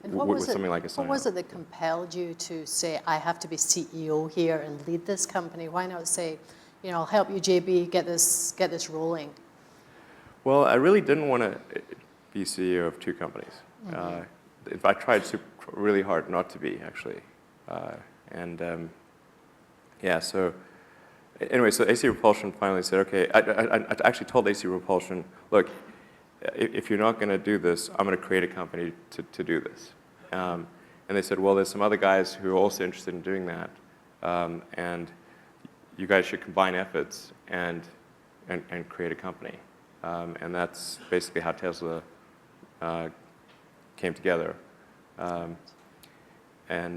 with something like a Scion. What was it that compelled you to say, I have to be CEO here and lead this company? Why not say, I'll help you, JB, get this rolling? Well, I really didn't want to be CEO of two companies. I tried really hard not to be, actually. So anyway, so AC Repulsion finally said, okay, I actually told AC Repulsion, look, if you're not going to do this, I'm going to create a company to do this. And they said, well, there's some other guys who are also interested in doing that, and you guys should combine efforts and create a company. And that's basically how Tesla came together. And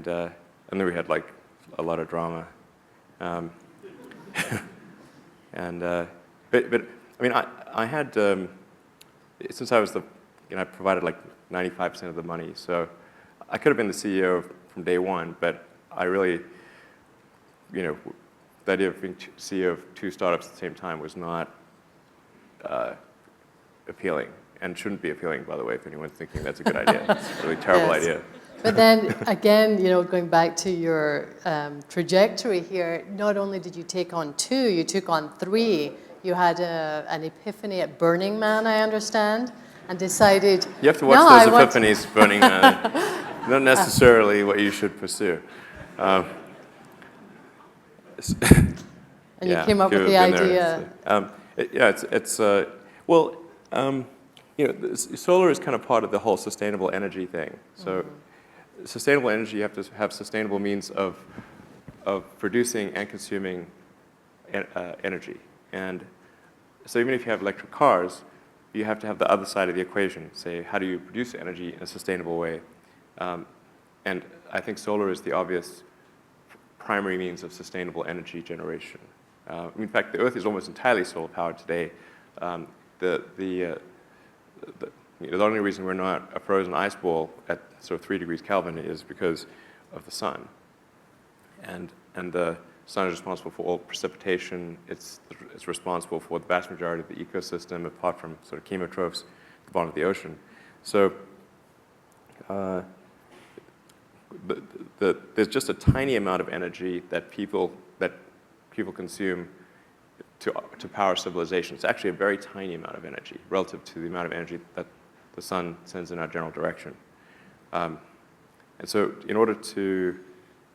then we had like a lot of drama. But I mean, I had, since I was I provided like 95% of the money, so I could have been the CEO from day one, but I really, the idea of being CEO of 2 startups at the same time was not appealing, and shouldn't be appealing, by the way, if anyone's thinking that's a good idea. It's a really terrible idea. But then again, going back to your trajectory here, not only did you take on 2, you took on 3. You had an epiphany at Burning Man, I understand, and decided. You have to watch those epiphanies, Burning Man. Not necessarily what you should pursue. And you came up with the idea. Solar is kind of part of the whole sustainable energy thing. So, sustainable energy, you have to have sustainable means of producing and consuming energy. And so even if you have electric cars, you have to have the other side of the equation. Say, how do you produce energy in a sustainable way? And I think solar is the obvious primary means of sustainable energy generation. In fact, the Earth is almost entirely solar powered today. The only reason we're not a frozen ice ball at sort of 3 degrees Kelvin is because of the sun. And the sun is responsible for all precipitation. It's responsible for the vast majority of the ecosystem, apart from sort of chemotrophs at the bottom of the ocean. So there's just a tiny amount of energy that people consume to power civilization. It's actually a very tiny amount of energy relative to the amount of energy that the sun sends in our general direction. And so in order to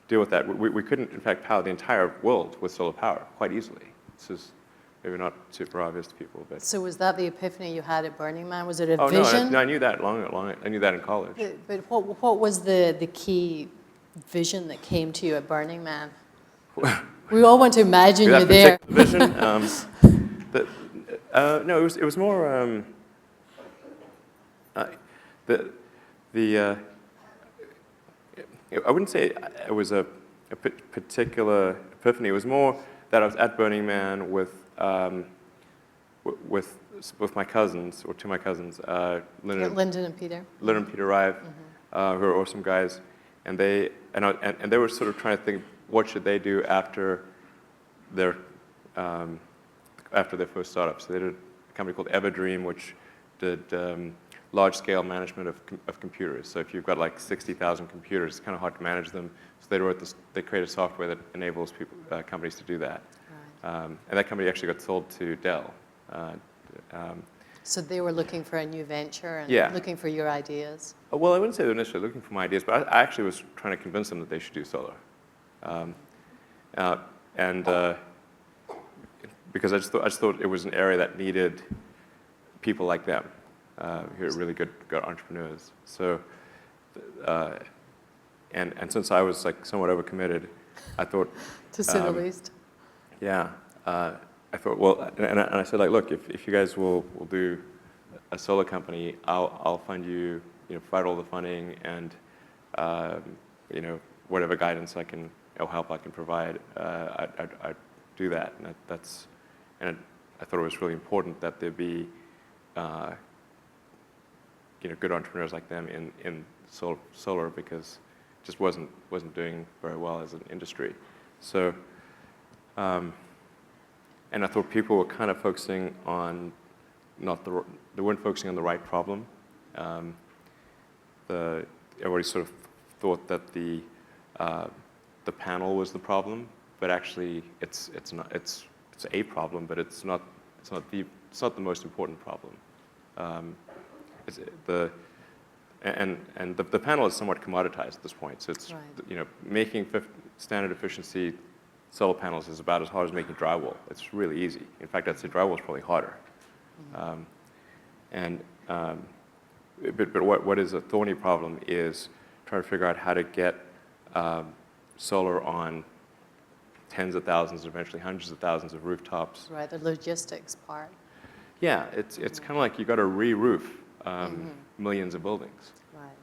deal with that, we couldn't, in fact, power the entire world with solar power quite easily. This is maybe not super obvious to people. But So was that the epiphany you had at Burning Man? Was it a vision? vision? No, I knew that I knew that in college. But what was the key vision that came to you at Burning Man? We all want to imagine you there. Vision? No, it was more I wouldn't say it was a particular epiphany. It was more that I was at Burning Man with my cousins, or 2 of my cousins, Lyndon and Peter. Lyndon and Peter Rive, who are awesome guys, and they were sort of trying to think, what should they do after their first startup. So they did a company called Everdream, which did large-scale management of computers. So if you've got like 60,000 computers, it's kind of hard to manage them. So they created software that enables companies to do that. Right. And that company actually got sold to Dell. So they were looking for a new venture and looking for your ideas? Well, I wouldn't say they were necessarily looking for my ideas, but I actually was trying to convince them that they should do solar. Because I just thought it was an area that needed people like them, who are really good entrepreneurs. So, and since I was like somewhat overcommitted, I thought, to say the least. Yeah, I thought, well, and I said, like, look, if you guys will do a solar company, I'll fund you, provide all the funding and whatever guidance I can or help I can provide, I'd do that. And I thought it was really important that there be good entrepreneurs like them in solar, because it just wasn't doing very well as an industry. So, and I thought people were kind of focusing on they weren't focusing on the right problem. Everybody sort of thought that the panel was the problem, but actually it's not. It's a problem, but it's not the most important problem. The panel is somewhat commoditized at this point. So it's right. Making standard efficiency solar panels is about as hard as making drywall. It's really easy. In fact, I'd say drywall is probably harder. But what is a thorny problem is trying to figure out how to get solar on tens of thousands, eventually hundreds of thousands of rooftops. Right, the logistics part. Yeah, it's kind of like you got to re-roof millions of buildings. Right.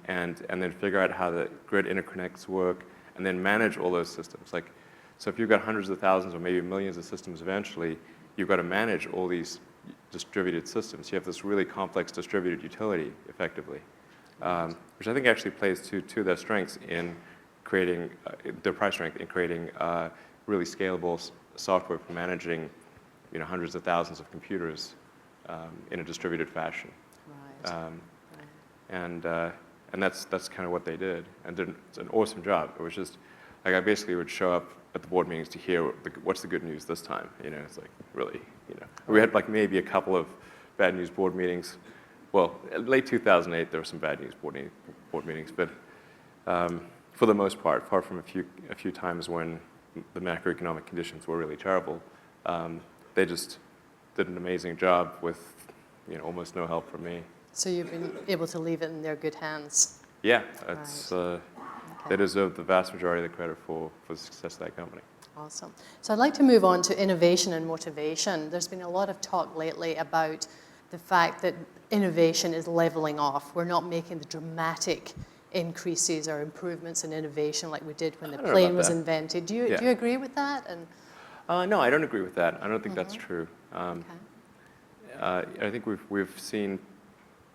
And then figure out how the grid interconnects work, and then manage all those systems. Like, so if you've got hundreds of thousands or maybe millions of systems eventually, you've got to manage all these distributed systems. You have this really complex distributed utility, effectively, which I think actually plays to their strengths in creating, their price strength in creating really scalable software for managing, hundreds of thousands of computers in a distributed fashion. Right. And that's kind of what they did. And it's an awesome job. It was just, like, I basically would show up at the board meetings to hear what's the good news this time. It's like, really, We had like maybe a couple of bad news board meetings. Well, late 2008, there were some bad news board meetings, but for the most part, apart from a few times when the macroeconomic conditions were really terrible, they just did an amazing job with, almost no help from me. So you've been able to leave it in their good hands. Yeah, it's, they deserve the vast majority of the credit for the success of that company. Awesome. So I'd like to move on to innovation and motivation. There's been a lot of talk lately about the fact that innovation is leveling off. We're not making the dramatic increases or improvements in innovation like we did when the plane was invented. Do you agree with that? And no, I don't agree with that. I don't think that's true. I think we've seen,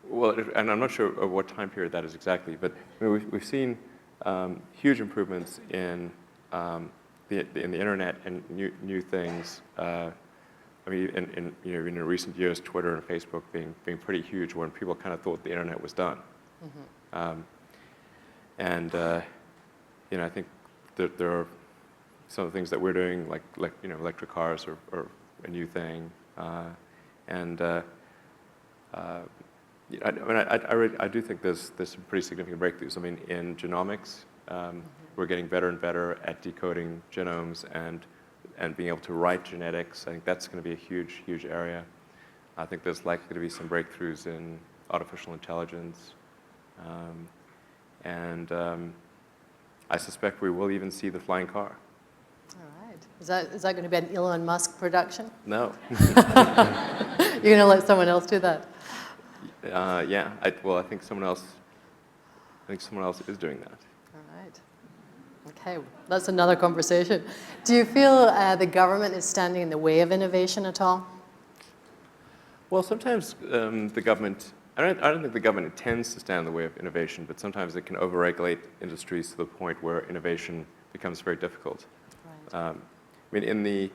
well, and I'm not sure of what time period that is exactly, but we've seen huge improvements in the internet and new things. In recent years, Twitter and Facebook being pretty huge, when people kind of thought the internet was done. I think that there are some of the things that we're doing, like electric cars are a new thing, I do think there's some pretty significant breakthroughs. In genomics, we're getting better and better at decoding genomes and being able to write genetics. I think that's going to be a huge, huge area. I think there's likely to be some breakthroughs in artificial intelligence. I suspect we will even see the flying car. all right. Is that going to be an Elon Musk production? No. You're going to let someone else do that? Yeah. I think someone else is doing that. All right. Okay, that's another conversation. Do you feel the government is standing in the way of innovation at all? Well, sometimes the government, I don't think the government intends to stand in the way of innovation, but sometimes it can overregulate industries to the point where innovation becomes very difficult. Right. The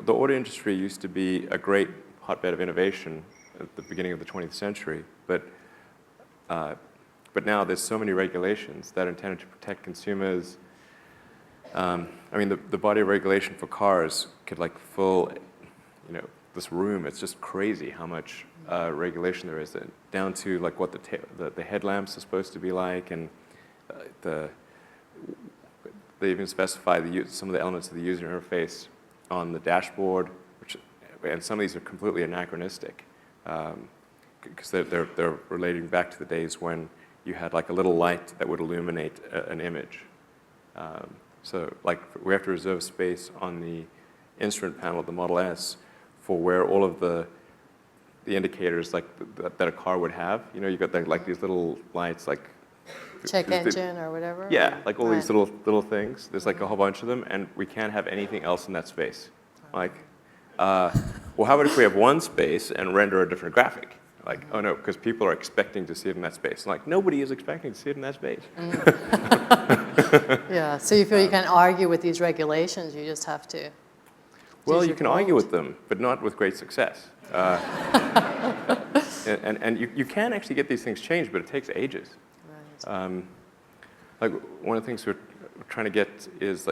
auto industry used to be a great hotbed of innovation at the beginning of the 20th century, but now there's so many regulations that are intended to protect consumers. The body of regulation for cars could fill, this room. It's just crazy how much regulation there is, down to what the headlamps are supposed to be like, and they even specify some of the elements of the user interface on the dashboard, and some of these are completely anachronistic, because they're relating back to the days when you had a little light that would illuminate an image. So we have to reserve space on the instrument panel of the Model S for where all of the indicators that a car would have. You've got these little lights check engine or whatever? Yeah, all these little things. There's a whole bunch of them, and we can't have anything else in that space. Well, how about if we have one space and render a different graphic? Oh no, because people are expecting to see it in that space. Nobody is expecting to see it in that space. Yeah, so you feel you can't argue with these regulations, you just have to. Well, you can argue with them, but not with great success. And you can actually get these things changed, but it takes ages. Right. One of the things we're trying to get is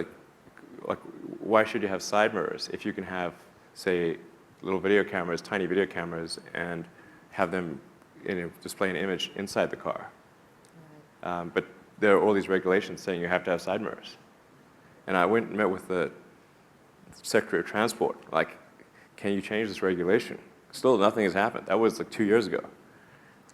why should you have side mirrors if you can have, say, little video cameras, tiny video cameras, and have them display an image inside the car. Right. But there are all these regulations saying you have to have side mirrors. And I went and met with the Secretary of Transport, like, can you change this regulation? Still, nothing has happened. That was like 2 years ago.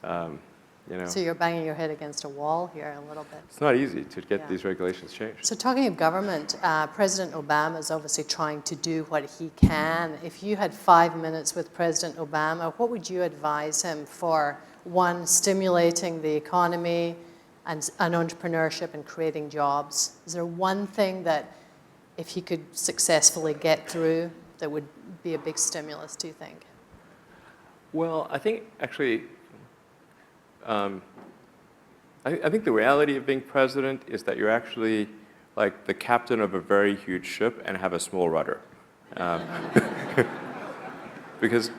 So you're banging your head against a wall here a little bit. It's not easy to get these regulations changed. So talking of government, President Obama is obviously trying to do what he can. If you had 5 minutes with President Obama, what would you advise him for, one, stimulating the economy and entrepreneurship and creating jobs? Is there one thing that, if he could successfully get through, that would be a big stimulus, do you think? Well, I think actually, I think the reality of being president is that you're actually like the captain of a very huge ship and have a small rudder. Because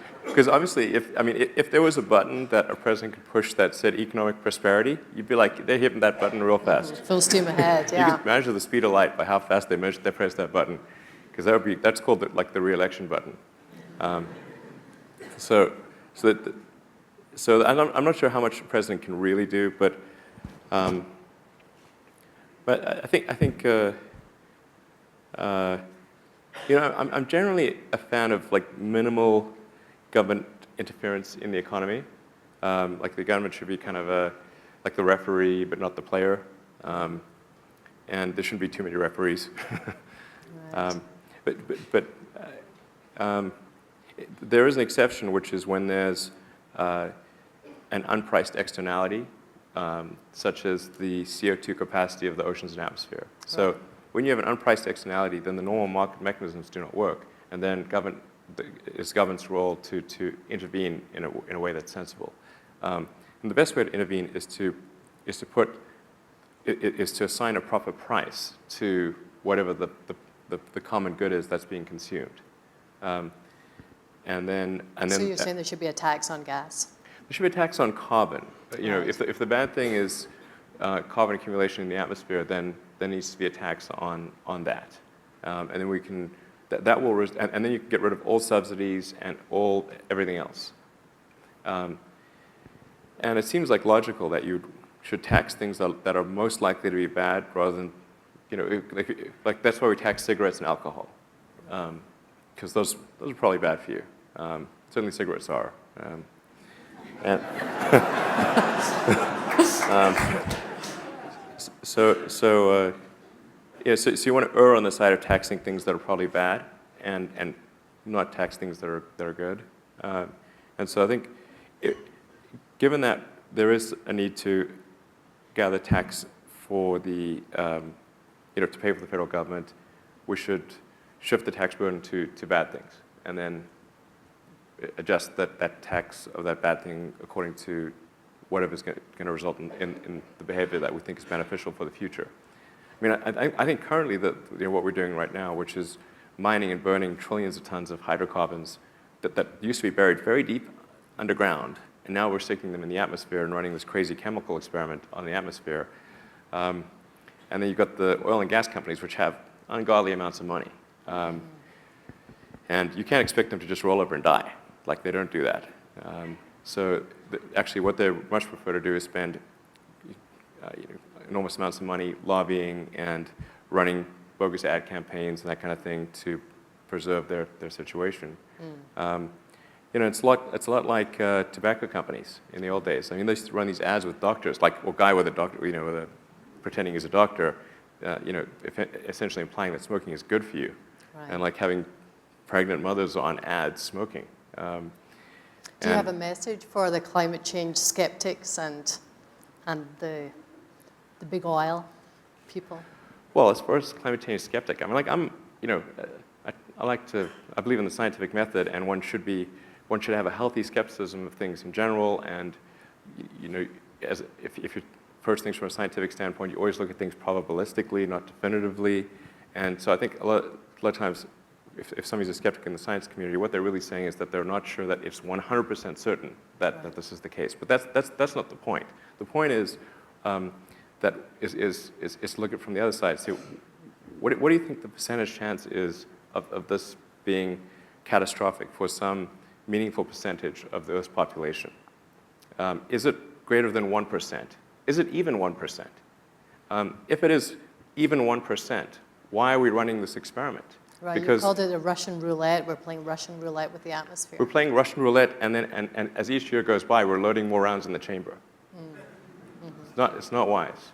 obviously, if there was a button that a president could push that said economic prosperity, you'd be like, they're hitting that button real fast. Full steam ahead, You could measure the speed of light by how fast they press that button, because that's called the re-election button. So I'm not sure how much the president can really do, but I think I'm generally a fan of like minimal government interference in the economy. Like the government should be kind of like the referee, but not the player. And there shouldn't be too many referees. Right. But there is an exception, which is when there's an unpriced externality, such as the CO2 capacity of the oceans and atmosphere. So when you have an unpriced externality, then the normal market mechanisms do not work, and then it's government's role to intervene in a way that's sensible. And the best way to intervene is to assign a proper price to whatever the common good is that's being consumed. And then So you're saying there should be a tax on gas? There should be a tax on carbon. If the bad thing is carbon accumulation in the atmosphere, then there needs to be a tax on that. And then we can, and then you can get rid of all subsidies and everything else. And it seems like logical that you should tax things that are most likely to be bad rather than, like that's why we tax cigarettes and alcohol. Because those are probably bad for you. Certainly cigarettes are. So you want to err on the side of taxing things that are probably bad, and not tax things that are good. And so I think, given that there is a need to gather tax for the to pay for the federal government, we should shift the tax burden to bad things, and then adjust that tax of that bad thing according to whatever's going to result in the behavior that we think is beneficial for the future. I mean, I think currently what we're doing right now, which is mining and burning trillions of tons of hydrocarbons that used to be buried very deep underground, and now we're sticking them in the atmosphere and running this crazy chemical experiment on the atmosphere. And then you've got the oil and gas companies, which have ungodly amounts of money. And you can't expect them to just roll over and die. Like, they don't do that. So actually what they much prefer to do is spend enormous amounts of money lobbying and running bogus ad campaigns and that kind of thing to preserve their situation. It's a lot like tobacco companies in the old days. I mean, they used to run these ads with doctors, like a guy with a doctor, pretending he's a doctor, essentially implying that smoking is good for you, Right. and like having pregnant mothers on ads smoking. Do you have a message for the climate change skeptics and the big oil people? Well, as far as climate change skeptic, I believe in the scientific method, and one should have a healthy skepticism of things in general, and if you approach things from a scientific standpoint, you always look at things probabilistically, not definitively. And so I think a lot of times, if somebody's a skeptic in the science community, what they're really saying is that they're not sure that it's 100% certain that this is the case. But that's not the point. The point is that is look at it from the other side. So what do you think the percentage chance is of this being catastrophic for some meaningful percentage of the Earth's population? Is it greater than 1%? Is it even 1%? If it is even 1%, why are we running this experiment? Right, Because you called it a Russian roulette. We're playing Russian roulette with the atmosphere. we're playing Russian roulette, and then and as each year goes by, we're loading more rounds in the chamber. It's not wise.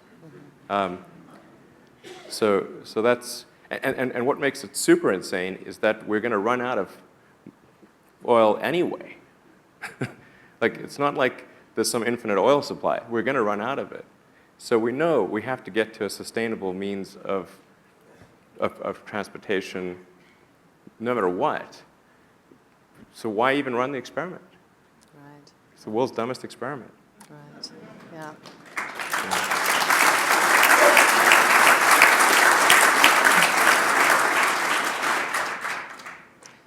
So that's and what makes it super insane is that we're going to run out of oil anyway. Like, it's not like there's some infinite oil supply. We're going to run out of it. So we know we have to get to a sustainable means of transportation no matter what. So why even run the experiment? Right. It's the world's dumbest experiment. Right. Yeah.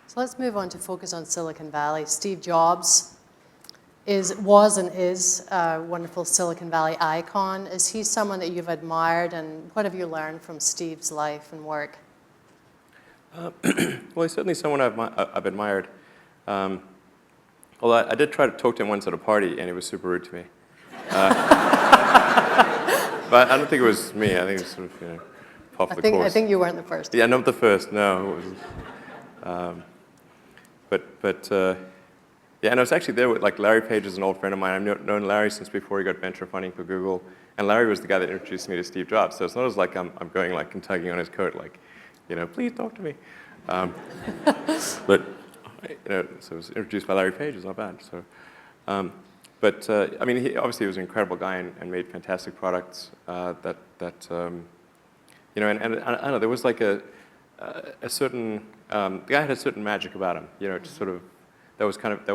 So let's move on to focus on Silicon Valley. Steve Jobs was and is a wonderful Silicon Valley icon. Is he someone that you've admired, and what have you learned from Steve's life and work? Well, he's certainly someone I've admired. Although I did try to talk to him once at a party, and he was super rude to me. But I don't think it was me. I think it was sort of, off the course. I think you weren't the first. Yeah, not the first. No, it wasn't. Yeah, and I was actually there with, like, Larry Page is an old friend of mine. I've known Larry since before he got venture funding for Google, and Larry was the guy that introduced me to Steve Jobs. So it's not as like I'm going like and tugging on his coat, like, please talk to me. But so I was introduced by Larry Page. It's not bad. So, I mean, he obviously was an incredible guy and made fantastic products. And I don't know, there was like a certain the guy had a certain magic about him. Just sort of that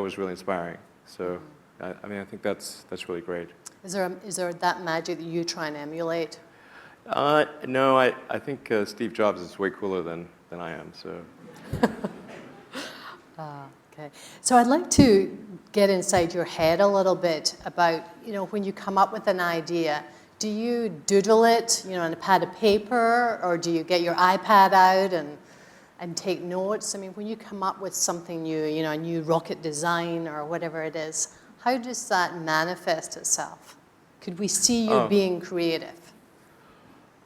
was really inspiring. So, I mean, I think that's really great. Is there that magic that you try and emulate? No, I think Steve Jobs is way cooler than I am. So. Okay. So I'd like to get inside your head a little bit about, when you come up with an idea, do you doodle it, on a pad of paper, or do you get your iPad out and take notes? I mean, when you come up with something new, a new rocket design or whatever it is, how does that manifest itself? Could we see you being creative?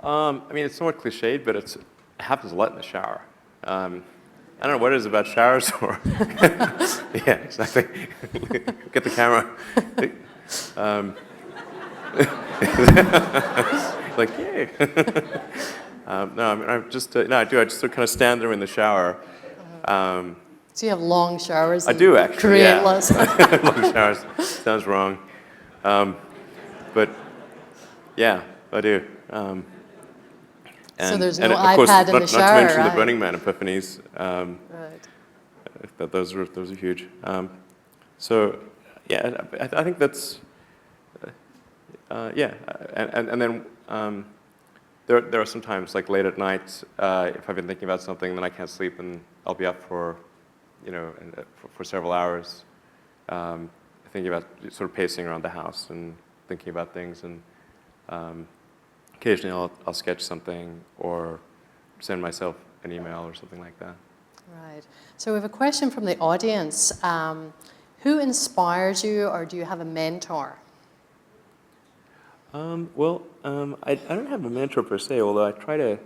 I mean, it's somewhat cliched, but it happens a lot in the shower. I don't know what it is about showers or... Yeah, exactly. Get the camera. Like, yay. No, I mean, I just, no, I do. I just sort of kind of stand there in the shower. So you have long showers? I do, actually, create yeah. less. Long showers. Sounds wrong. But, yeah, I do. So there's no of course, iPad in the shower, not to mention right? the Burning Man epiphanies. Right. Those are huge. So, yeah, I think that's, yeah. And then there are some times, like late at night, if I've been thinking about something, then I can't sleep, and I'll be up for, for several hours, thinking about, sort of pacing around the house and thinking about things, and occasionally I'll sketch something or send myself an email or something like that. Right. So we have a question from the audience. Who inspires you, or do you have a mentor? Well, I don't have a mentor per se, although I try to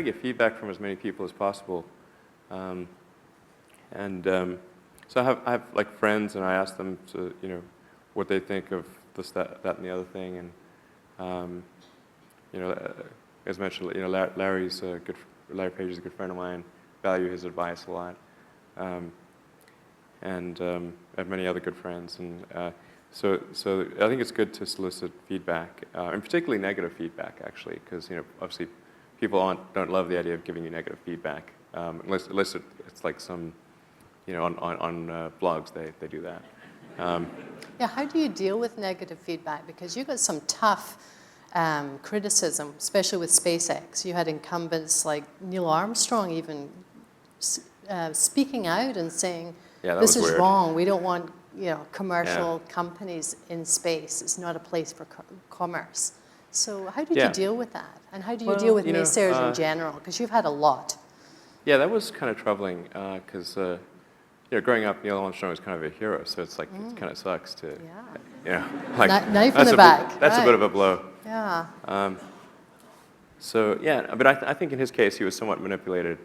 get feedback from as many people as possible. So I have like friends, and I ask them to, what they think of this, that, and the other thing, and as mentioned, Larry Page is a good friend of mine. Value his advice a lot, and I have many other good friends, and so I think it's good to solicit feedback, and particularly negative feedback, actually, because obviously people don't love the idea of giving you negative feedback, unless it's like some, on blogs they do that. Yeah, how do you deal with negative feedback? Because you got some tough criticism, especially with SpaceX. You had incumbents like Neil Armstrong even speaking out and saying, this is wrong. We don't want commercial companies in space. It's not a place for commerce. So how did you deal with that? And how do you deal with naysayers in general? Because you've had a lot. Yeah, that was kind of troubling because growing up, Neil Armstrong was kind of a hero. So it's like it kind of sucks to, like knife in the back. That's right. a bit of a blow. Yeah. So yeah, but I think in his case he was somewhat manipulated,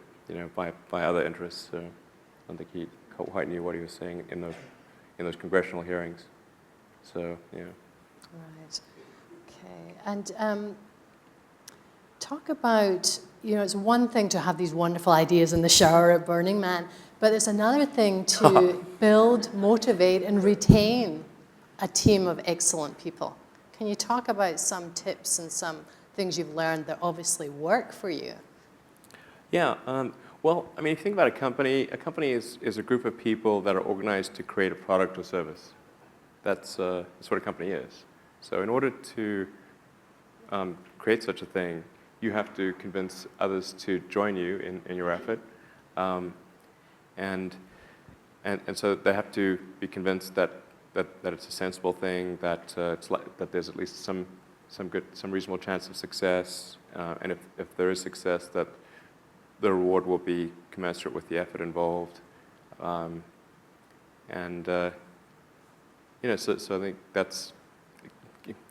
by other interests. So I don't think he quite knew what he was saying in those congressional hearings. So yeah. Right. Okay. And talk about, it's one thing to have these wonderful ideas in the shower at Burning Man, but it's another thing to build, motivate, and retain a team of excellent people. Can you talk about some tips and some things you've learned that obviously work for you? Yeah. Well, I mean, if you think about a company is a group of people that are organized to create a product or service. That's what a company is. So in order to create such a thing, you have to convince others to join you in your effort. And so they have to be convinced that it's a sensible thing, that that there's at least some reasonable chance of success, and if there is success, that the reward will be commensurate with the effort involved, so I think that's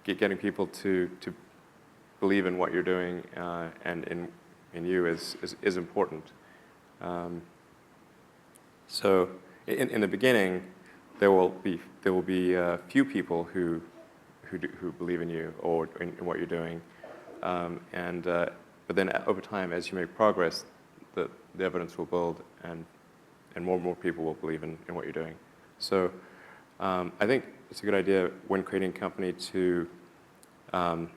getting people to believe in what you're doing and in you is important. So in the beginning, there will be few people who believe in you or in what you're doing, but then over time, as you make progress, the evidence will build, and more people will believe in what you're doing. So I think it's a good idea when creating a company to have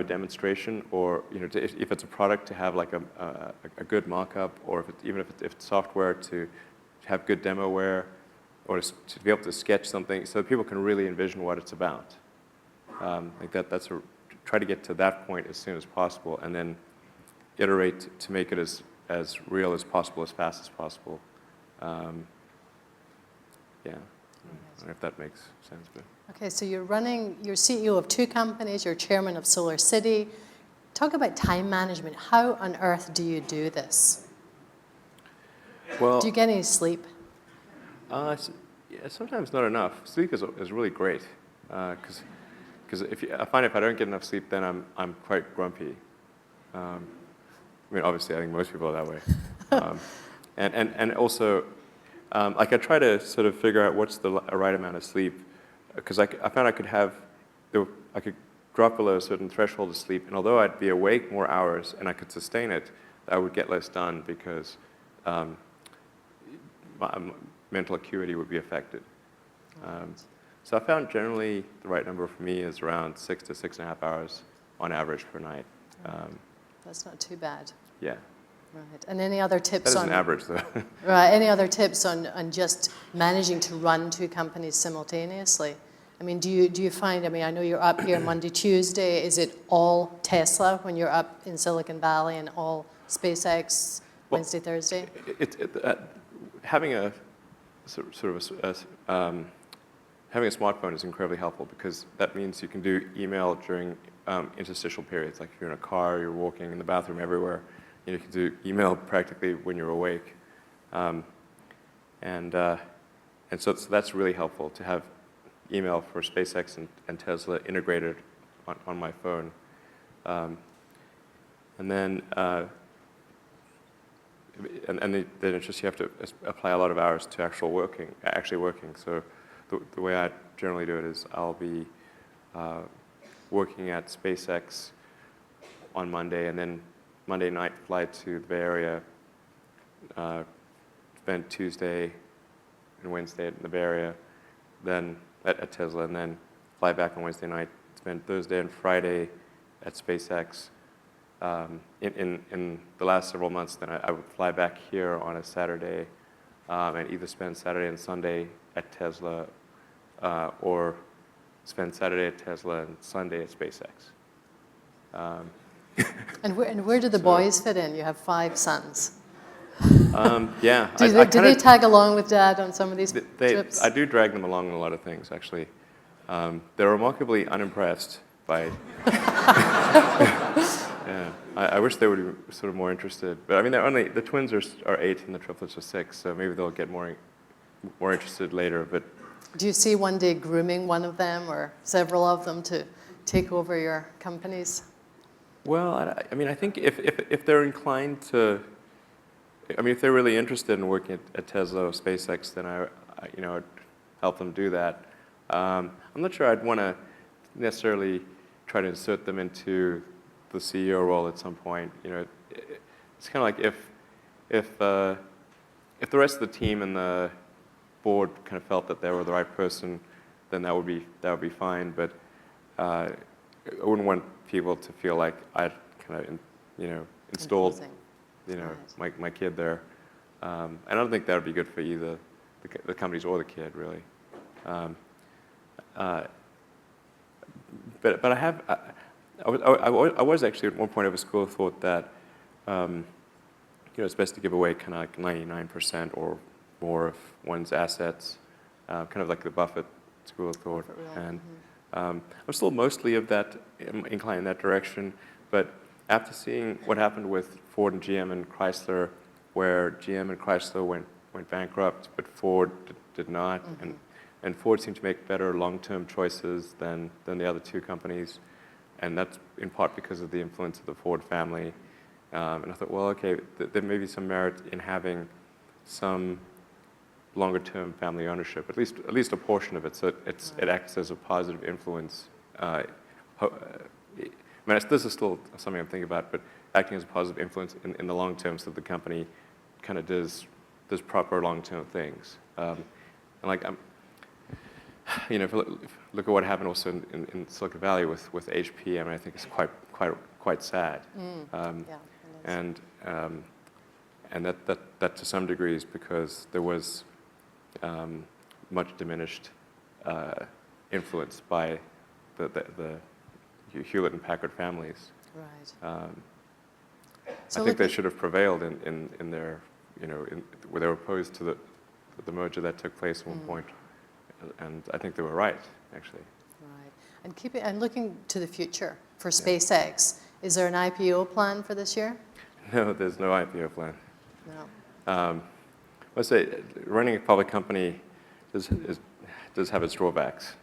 a demonstration, or if it's a product, to have like a good mock-up, or if it's software, to have good demoware, or to be able to sketch something so that people can really envision what it's about. Try to get to that point as soon as possible, and then iterate to make it as real as possible, as fast as possible. Yeah. I don't know if that makes sense, but. Okay, so you're CEO of 2 companies, you're chairman of Solar City. Talk about time management. How on earth do you do this? Well, do you get any sleep? Yeah, sometimes not enough. Sleep is really great, because I find if I don't get enough sleep, then I'm quite grumpy. I mean, obviously, I think most people are that way. And also, I try to sort of figure out what's the right amount of sleep, because I found I could drop below a certain threshold of sleep, and although I'd be awake more hours and I could sustain it, I would get less done because my mental acuity would be affected. So I found generally the right number for me is around 6 to 6.5 hours on average per night. That's not too bad. Yeah. Right. And any other tips That is an average, though. Right. Any other tips on just managing to run 2 companies simultaneously? I mean, do you find? I mean, I know you're up here Monday, Tuesday. Is it all Tesla when you're up in Silicon Valley, and all SpaceX Wednesday, Thursday? Having a having a smartphone is incredibly helpful, because that means you can do email during interstitial periods, like if you're in a car, you're walking, in the bathroom, everywhere. You can do email practically when you're awake, and so that's really helpful to have email for SpaceX and Tesla integrated on my phone, and then it's just you have to apply a lot of hours to actually working. So the way I generally do it is I'll be working at SpaceX on Monday, and then Monday night fly to the Bay Area, spend Tuesday and Wednesday in the Bay Area, then at Tesla, and then fly back on Wednesday night, spend Thursday and Friday at SpaceX. In the last several months, then I would fly back here on a Saturday, and either spend Saturday and Sunday at Tesla, or spend Saturday at Tesla and Sunday at SpaceX. And where do the boys fit in? You have 5 sons. Yeah. Do they tag along with Dad on some of these trips? I do drag them along in a lot of things, actually. They're remarkably unimpressed by. Yeah, I wish they would be sort of more interested. But I mean, the twins are 8 and the triplets are 6, so maybe they'll get more interested later. But do you see one day grooming one of them or several of them to take over your companies? Well, I mean, I think if they're inclined to, I mean, if they're really interested in working at Tesla or SpaceX, then I'd help them do that. I'm not sure I'd want to necessarily try to insert them into the CEO role at some point. It's kind of like if the rest of the team and the board kind of felt that they were the right person, then that would be fine. But I wouldn't want people to feel like I kind of installed my kid there. And I don't think that would be good for either the companies or the kid, really. But I was actually at one point of a school of thought that it's best to give away kind of like 99% or more of one's assets, kind of like the Buffett school of thought. And I'm still mostly of that inclined in that direction. But after seeing what happened with Ford and GM and Chrysler, where GM and Chrysler went bankrupt, but Ford did not, and Ford seemed to make better long-term choices than the other two companies, and that's in part because of the influence of the Ford family. And I thought, well, okay, there may be some merit in having some longer-term family ownership, at least a portion of it, so it acts as a positive influence. I mean, this is still something I'm thinking about, but acting as a positive influence in the long term, so the company kind of does proper long-term things. And like if you look at what happened also in Silicon Valley with HP, I mean, I think it's quite sad. And that to some degree is because there was much diminished influence by the Hewlett and Packard families. Right. I think they should have prevailed in their, where they were opposed to the merger that took place at one point, and I think they were right, actually. Right. And looking to the future for SpaceX, is there an IPO plan for this year? No, there's no IPO plan. No. Let's say running a public company does have its drawbacks.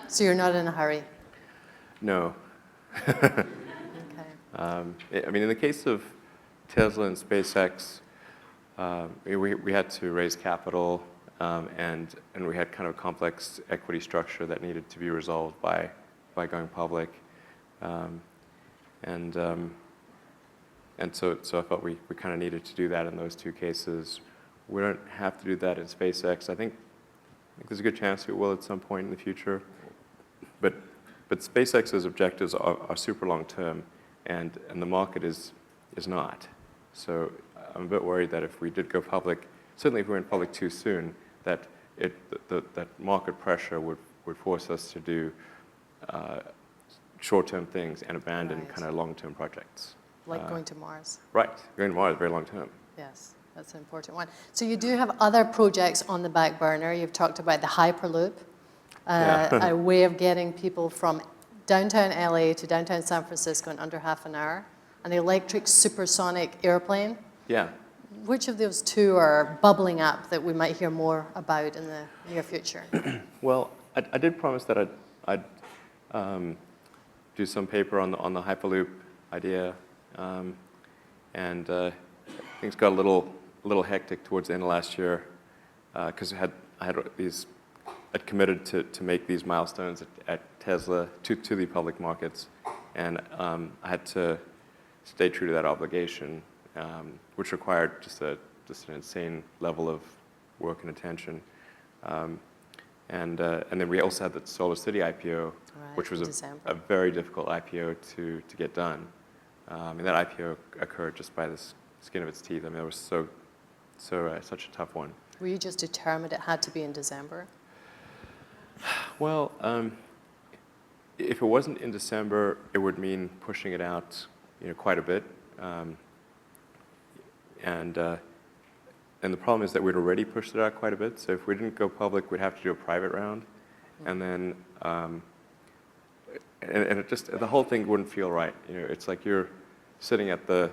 So you're not in a hurry? No. Okay. I mean, in the case of Tesla and SpaceX, we had to raise capital, and we had kind of a complex equity structure that needed to be resolved by going public. And so I felt we kind of needed to do that in those two cases. We don't have to do that in SpaceX. I think there's a good chance we will at some point in the future. But SpaceX's objectives are super long term, and the market is not. So I'm a bit worried that if we did go public, certainly if we went public too soon, that that market pressure would force us to do short-term things and abandon kind of long-term projects. Like going to Mars. Right, going to Mars is very long term. Yes, that's an important one. So you do have other projects on the back burner. You've talked about the Hyperloop, a way of getting people from downtown LA to downtown San Francisco in under half an hour, and the electric supersonic airplane. Yeah. Which of those two are bubbling up that we might hear more about in the near future? Well, I did promise that I'd do some paper on the Hyperloop idea, and things got a little hectic towards the end of last year because I'd committed to make these milestones at Tesla to the public markets, and I had to stay true to that obligation, which required just an insane level of work and attention. And then we also had the Solar City IPO, which was a very difficult IPO to get done. And that IPO occurred just by the skin of its teeth. I mean, it was such a tough one. Were you just determined it had to be in December? Well, if it wasn't in December, it would mean pushing it out, quite a bit. And the problem is that we'd already pushed it out quite a bit. So if we didn't go public, we'd have to do a private round, and then and it just the whole thing wouldn't feel right. It's like you're sitting at the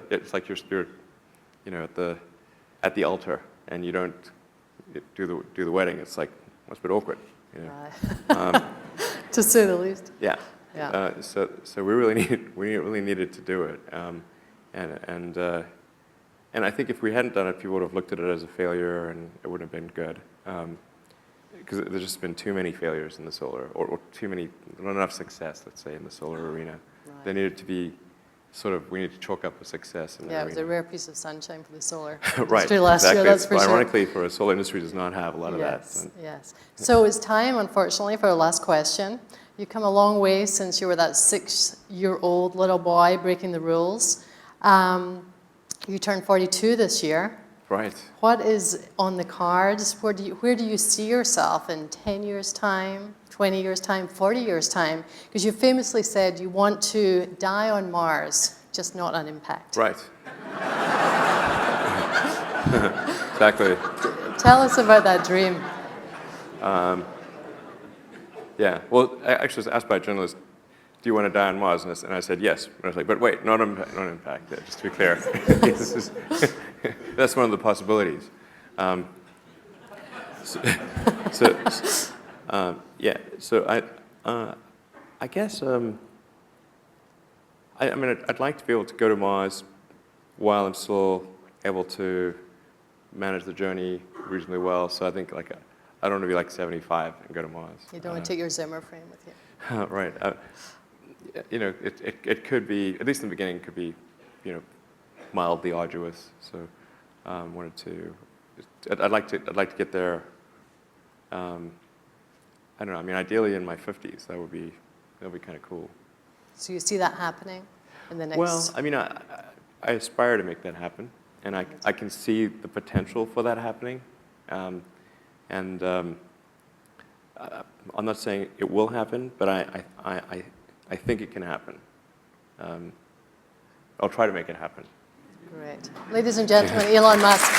at the altar, and you don't do the wedding. It's like it's a bit awkward. To say the least. Yeah. Yeah. So we really needed to do it, and I think if we hadn't done it, people would have looked at it as a failure, and it wouldn't have been good. Because there's just been too many failures in the solar, or not enough success, let's say, in the solar arena. Right. There needed to be we need to chalk up a success in the Yeah, arena. it was a rare piece of sunshine for the solar Right, industry last exactly. year, that's for sure. Ironically, for a solar industry, does not have a lot of that. Yes, yes. So it's time, unfortunately, for the last question. You've come a long way since you were that 6-year-old little boy breaking the rules. You turned 42 this year. Right. What is on the cards? Where do you see yourself in 10 years' time, 20 years' time, 40 years' time? Because you famously said you want to die on Mars, just not on impact. Right. Exactly. Tell us about that dream. Yeah. Well, I actually was asked by a journalist, "Do you want to die on Mars?" And I said yes. And I was like, "But wait, not impact. Yeah, just to be clear, that's one of the possibilities." Yeah. So I guess I mean I'd like to be able to go to Mars while I'm still able to manage the journey reasonably well. So I think I don't want to be like 75 and go to Mars. You don't want to take your Zimmer frame with you. Right. It could be, at least in the beginning, could be, mildly arduous. So I'd like to get there. I don't know. I mean, ideally in my 50s, that would be kind of cool. So you see that happening in the next? Well, I mean, I aspire to make that happen, and I can see the potential for that happening. I'm not saying it will happen, but I think it can happen. I'll try to make it happen. Great. Ladies and gentlemen, Elon Musk.